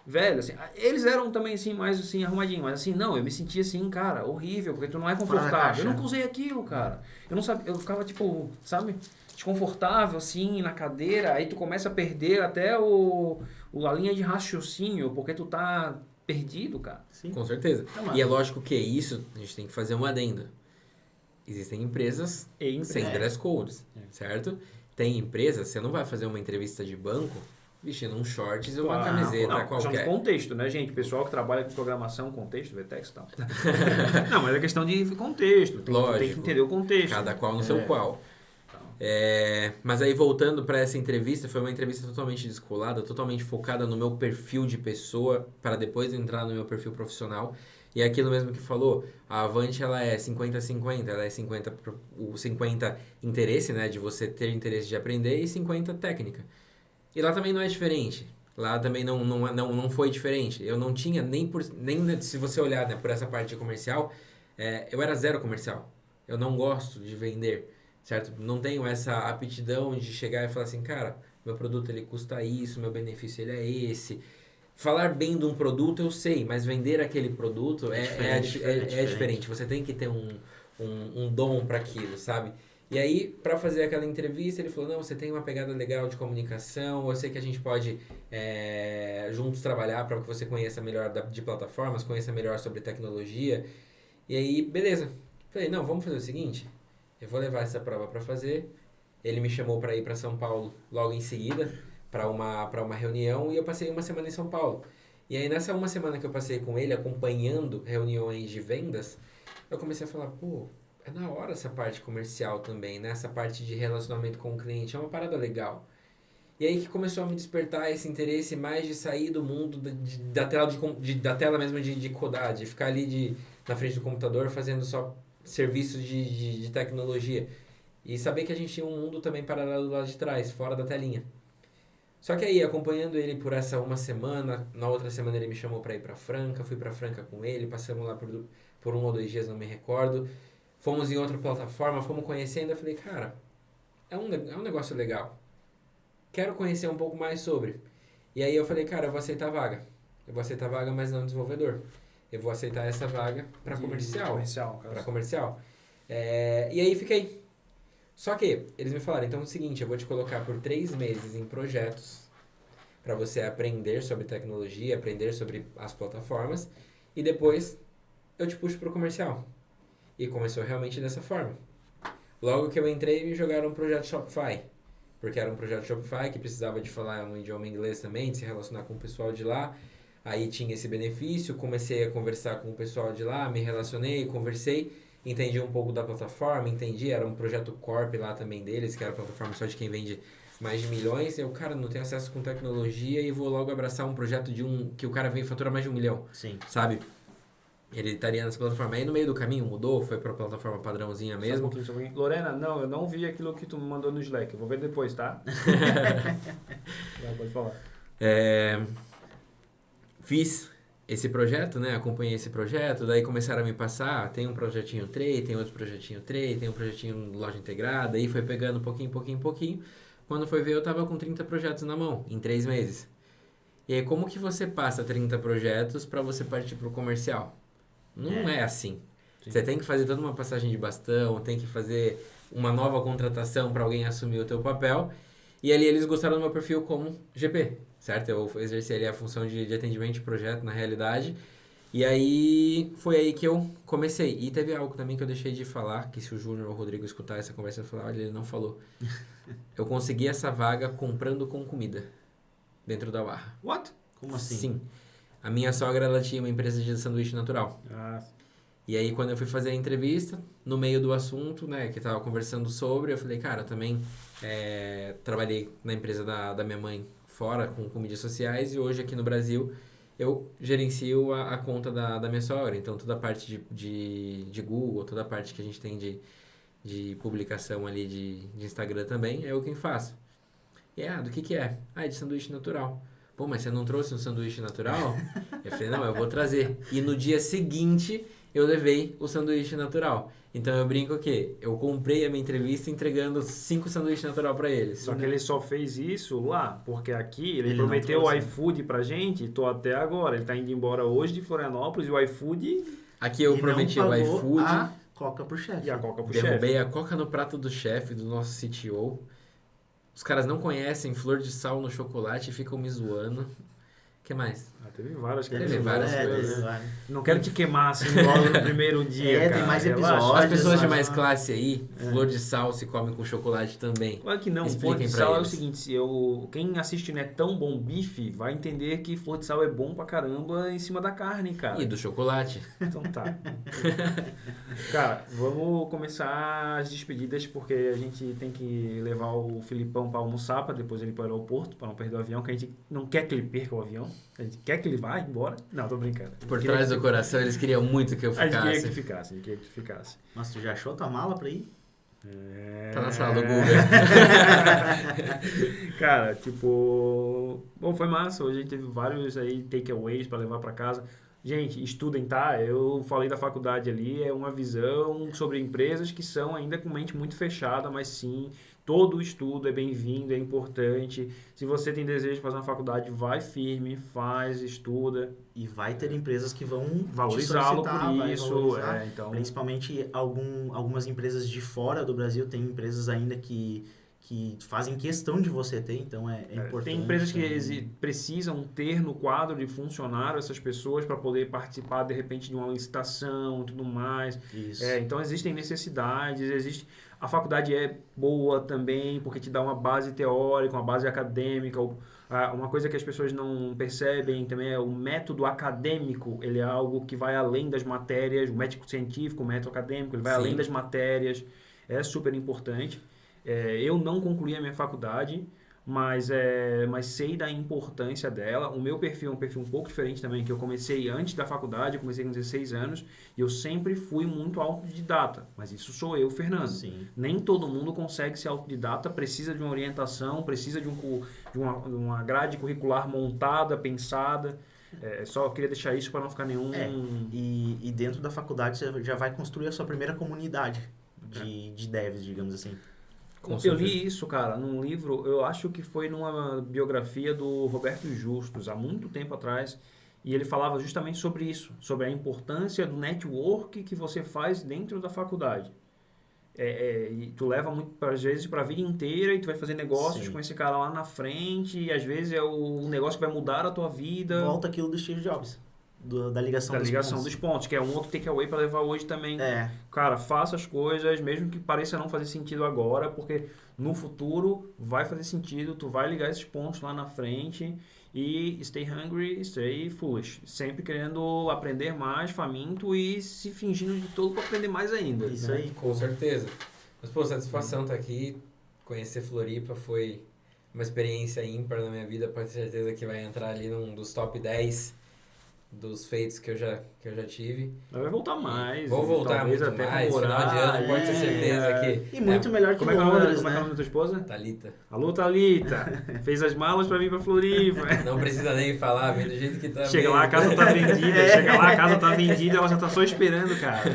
Velho, assim, eles eram também, assim, mais, assim, arrumadinhos. Mas, assim, não, eu me sentia, assim, cara, horrível, porque tu não é confortável. Eu nunca usei aquilo, cara. Eu não sabia, eu ficava, tipo, sabe, desconfortável, assim, na cadeira. Aí tu começa a perder até a linha de raciocínio, porque tu tá perdido, cara. Sim. Com certeza. Não, E é lógico que isso, a gente tem que fazer um adendo. Existem empresas sem dress codes, certo? Tem empresas, você não vai fazer uma entrevista de banco vestindo um shorts e uma camiseta não, questão de qualquer. contexto, né, gente? Pessoal que trabalha com programação, contexto, VTEX e tal. Não, mas é questão de contexto. Tem que entender o contexto. Cada qual no seu qual. Mas aí voltando para essa entrevista, foi uma entrevista totalmente descolada, totalmente focada no meu perfil de pessoa, para depois entrar no meu perfil profissional. E é aquilo mesmo que falou, a Avante ela é 50-50, ela é 50 interesse, né, de você ter interesse de aprender e 50 técnica. E lá também não é diferente. Lá também não foi diferente. Eu não tinha nem se você olhar, né, por essa parte de comercial, eu era zero comercial. Eu não gosto de vender, certo? Não tenho essa aptidão de chegar e falar assim, cara, meu produto ele custa isso, meu benefício ele é esse. Falar bem de um produto eu sei, mas vender aquele produto é diferente. Você tem que ter um dom para aquilo, sabe? E aí, para fazer aquela entrevista, ele falou, não, você tem uma pegada legal de comunicação, eu sei que a gente pode juntos trabalhar para que você conheça melhor de plataformas, conheça melhor sobre tecnologia. E aí, beleza. Falei, não, vamos fazer o seguinte, eu vou levar essa prova para fazer. Ele me chamou para ir para São Paulo logo em seguida, para uma reunião, e eu passei uma semana em São Paulo. E aí, nessa uma semana que eu passei com ele, acompanhando reuniões de vendas, eu comecei a falar, pô, é da hora essa parte comercial também, né? Essa parte de relacionamento com o cliente, é uma parada legal. E aí que começou a me despertar esse interesse mais de sair do mundo da tela mesmo de codar, de ficar ali na frente do computador fazendo só serviços de tecnologia. E saber que a gente tinha um mundo também paralelo do lado de trás, fora da telinha. Só que aí, acompanhando ele por essa uma semana, na outra semana ele me chamou para ir para Franca, fui para Franca com ele, passamos lá por 1 ou 2 dias, não me recordo. Fomos em outra plataforma, fomos conhecendo, eu falei, cara, é um negócio legal. Quero conhecer um pouco mais sobre. E aí eu falei, cara, eu vou aceitar a vaga. Eu vou aceitar a vaga, mas não desenvolvedor. Eu vou aceitar essa vaga para comercial. Para comercial. E aí fiquei. Só que eles me falaram, então é o seguinte, eu vou te colocar por 3 meses em projetos para você aprender sobre tecnologia, aprender sobre as plataformas e depois eu te puxo para o comercial. E começou realmente dessa forma. Logo que eu entrei, me jogaram um projeto Shopify, porque era um projeto Shopify que precisava de falar um idioma inglês também, de se relacionar com o pessoal de lá. Aí tinha esse benefício, comecei a conversar com o pessoal de lá, me relacionei, conversei. Entendi um pouco da plataforma, era um projeto Corp lá também deles, que era a plataforma só de quem vende mais de milhões. Eu, cara, não tenho acesso com tecnologia e vou logo abraçar um projeto que o cara vem faturar mais de 1 milhão. Sim. Sabe? Ele estaria nessa plataforma. Aí no meio do caminho mudou, foi pra plataforma padrãozinha mesmo. Só um pouquinho. Lorena, não, eu não vi aquilo que tu me mandou no Slack. Eu vou ver depois, tá? Já pode falar. Fiz esse projeto, né? Acompanhei esse projeto, daí começaram a me passar, tem um projetinho Tray, tem outro projetinho Tray, tem um projetinho loja integrada, aí foi pegando pouquinho. Quando foi ver, eu tava com 30 projetos na mão, em 3 meses. E aí, como que você passa 30 projetos para você partir pro comercial? Não é assim. Sim. Você tem que fazer toda uma passagem de bastão, tem que fazer uma nova contratação para alguém assumir o teu papel. E ali eles gostaram do meu perfil como GP, certo? Eu exerci ali a função de atendimento de projeto na realidade. E aí foi aí que eu comecei. E teve algo também que eu deixei de falar, que se o Júnior ou o Rodrigo escutar essa conversa, eu falar, olha, ele não falou. Eu consegui essa vaga comprando com comida dentro da Barra. What? Como assim? Sim. A minha sogra, ela tinha uma empresa de sanduíche natural. E aí, quando eu fui fazer a entrevista, no meio do assunto, né, que tava conversando sobre, eu falei, cara, eu também trabalhei na empresa da minha mãe fora, com mídias sociais, e hoje aqui no Brasil, eu gerencio a conta da minha sogra. Então, toda a parte de Google, toda a parte que a gente tem de publicação ali de Instagram também, é eu quem faço. E do que é? É de sanduíche natural. Pô, mas você não trouxe um sanduíche natural? Eu falei, não, eu vou trazer. E no dia seguinte, eu levei o sanduíche natural. Então, eu brinco que eu comprei a minha entrevista entregando 5 sanduíches natural para eles. Só que ele só fez isso lá, porque aqui ele prometeu o iFood pra gente, e tô até agora. Ele tá indo embora hoje de Florianópolis, e o iFood... Aqui eu prometi o iFood. A Coca pro chefe. E a Coca pro Derrubei a Coca no prato do chefe, do nosso CTO. Os caras não conhecem flor de sal no chocolate e ficam me zoando. O que mais? Teve várias coisas. Não quero te queimar assim logo no primeiro dia, cara. Tem mais episódios. As pessoas de mais classe aí, flor de sal se come com chocolate também. Claro que não. Flor de sal é o seguinte, quem assiste Não É Tão Bom Bife vai entender que flor de sal é bom pra caramba em cima da carne, cara. E do chocolate. Então tá. Cara, vamos começar as despedidas, porque a gente tem que levar o Filipão pra almoçar, pra depois ele ir pro aeroporto, pra não perder o avião, que a gente não quer que ele perca o avião. A gente quer que ele vá embora. Não, tô brincando. Por trás do coração, eles queriam muito que eu ficasse. A gente queria que ficasse. Mas tu já achou tua mala pra ir? Tá na sala do Google. Cara, tipo... Bom, foi massa. Hoje a gente teve vários aí takeaways pra levar pra casa. Gente, estudem, tá? Eu falei da faculdade ali, é uma visão sobre empresas que são ainda com mente muito fechada, mas sim... Todo estudo é bem-vindo, é importante. Se você tem desejo de fazer uma faculdade, vai firme, faz, estuda. E vai ter empresas que vão valorizá-lo por isso. Então... Principalmente algumas empresas de fora do Brasil, tem empresas ainda que fazem questão de você ter, então é importante. Tem empresas que precisam ter no quadro de funcionário essas pessoas para poder participar, de repente, de uma licitação e tudo mais. Isso. Então, existem necessidades, A faculdade é boa também, porque te dá uma base teórica, uma base acadêmica. Uma coisa que as pessoas não percebem também é o método acadêmico. Ele é algo que vai além das matérias. O método científico, o método acadêmico, ele vai além das matérias. É super importante. Eu não concluí a minha faculdade, mas sei da importância dela. O meu perfil é um perfil um pouco diferente também, que eu comecei antes da faculdade, eu comecei com 16 anos, e eu sempre fui muito autodidata, mas isso sou eu, Fernando. Sim. Nem todo mundo consegue ser autodidata, precisa de uma orientação, precisa de uma grade curricular montada, pensada. Só queria deixar isso para não ficar nenhum... E dentro da faculdade você já vai construir a sua primeira comunidade de devs, digamos assim. Eu li isso, cara, num livro, eu acho que foi numa biografia do Roberto Justus, há muito tempo atrás, e ele falava justamente sobre isso, sobre a importância do network que você faz dentro da faculdade. E tu leva muito, às vezes, para a vida inteira, e tu vai fazer negócios com esse cara lá na frente, e às vezes é o negócio que vai mudar a tua vida. Volta aquilo do Steve Jobs. Da ligação dos pontos, que é um outro takeaway para levar hoje também. Cara, faça as coisas, mesmo que pareça não fazer sentido agora, porque no futuro vai fazer sentido, tu vai ligar esses pontos lá na frente, e stay hungry, stay foolish. Sempre querendo aprender mais, faminto e se fingindo de todo para aprender mais ainda. Isso aí. Com certeza. Mas, pô, satisfação estar aqui. Conhecer Floripa foi uma experiência ímpar na minha vida. Pode ter certeza que vai entrar ali num dos top 10 dos feitos que eu já tive. Vai voltar mais. Vou voltar muito até mais. morar, Final de ano, pode ter certeza que... E muito melhor que como é que é o Londres, nome da tua esposa? Thalita. Alô, Thalita. Fez as malas pra vir pra Floripa. Não precisa nem falar, vem do jeito que tá. Chega lá, a casa tá vendida. Chega lá, a casa tá vendida, ela já tá só esperando, cara.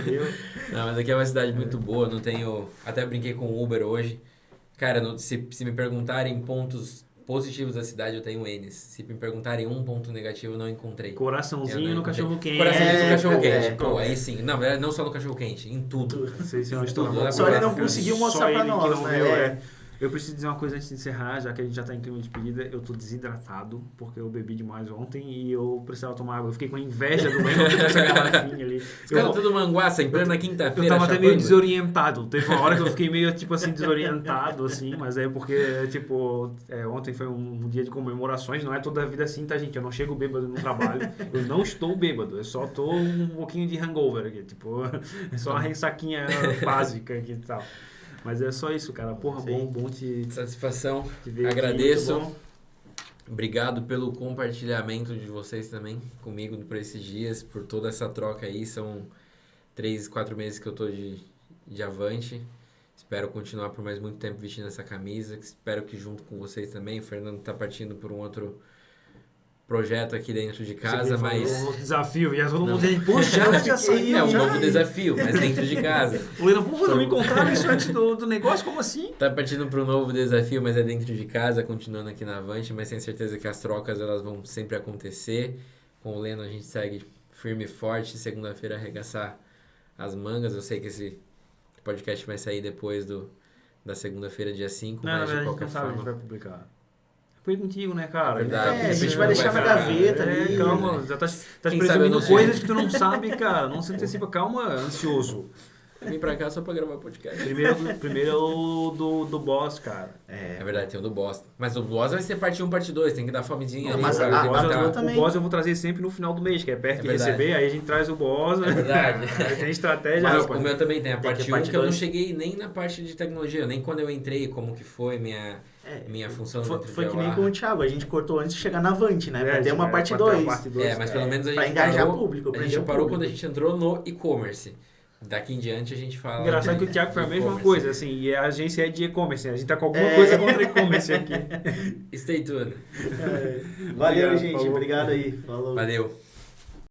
Não, mas aqui é uma cidade muito boa, não tenho... Até brinquei com o Uber hoje. Cara, se me perguntarem pontos positivos da cidade, eu tenho N. Se me perguntarem um ponto negativo, eu não encontrei. Coraçãozinho no cachorro-quente. Coraçãozinho no cachorro-quente. Pô, aí sim. Não, verdade, não só no cachorro-quente, em tudo. Só ele não conseguiu mostrar pra nós, né? Eu preciso dizer uma coisa antes de encerrar, já que a gente já tá em clima de despedida. Eu tô desidratado, porque eu bebi demais ontem e eu precisava tomar água. Eu fiquei com inveja do banho com essa garrafinha ali. Os caras tudo manguaça, em plena quinta-feira. Eu tava até meio desorientado. Teve uma hora que eu fiquei meio, tipo assim, desorientado, assim. Mas é porque, tipo, ontem foi um dia de comemorações. Não é toda a vida assim, tá, gente? Eu não chego bêbado no trabalho. Eu não estou bêbado. Eu só tô um pouquinho de hangover aqui. Tipo, é só uma ressaquinha básica aqui e tal. Mas é só isso, cara. Porra, bom te... Satisfação. Te ver agradeço. Aqui, obrigado pelo compartilhamento de vocês também comigo por esses dias, por toda essa troca aí. São 3, 4 meses que eu tô de avante. Espero continuar por mais muito tempo vestindo essa camisa. Espero que junto com vocês também. O Fernando tá partindo por um outro projeto aqui dentro de casa, mas... Um desafio, e todo mundo dizendo, poxa, já saiu. É um novo desafio, mas dentro de casa. O Leandro, porra, não me encontraram isso antes do negócio? Como assim? Tá partindo para um novo desafio, mas é dentro de casa, continuando aqui na Avante, mas tenho certeza que as trocas elas vão sempre acontecer. Com o Leno a gente segue firme e forte, segunda-feira arregaçar as mangas. Eu sei que esse podcast vai sair depois da segunda-feira, dia 5, mas de qualquer forma... A gente vai publicar. Foi contigo, né, cara? A gente vai deixar na gaveta ali. Calma, já tá presumindo coisas que tu não sabe, cara. Não se antecipa. Calma, ansioso. Vim pra cá só pra gravar podcast. Primeiro é o do boss, cara. É verdade, tem o do boss. Mas o boss vai ser parte 1, parte 2. Tem que dar fomezinha ali. Mas o boss eu vou trazer sempre no final do mês, que é perto de receber. Aí a gente traz o boss. É verdade. Aí tem estratégia. Mas o meu também tem a parte 1, que eu não cheguei nem na parte de tecnologia. Nem quando eu entrei, como que foi minha função. Foi que nem com o Thiago, a gente cortou antes de chegar na Avante, né? Pra ter uma parte 2. Mas pelo menos a gente pra engajar público. A gente parou quando a gente entrou no e-commerce. Daqui em diante a gente fala... Engraçado que o Thiago foi a mesma coisa, assim, e a agência é de e-commerce, né? A gente tá com alguma coisa contra e-commerce aqui. Stay tuned. Valeu, gente. Falou. Obrigado aí. Falou. Valeu.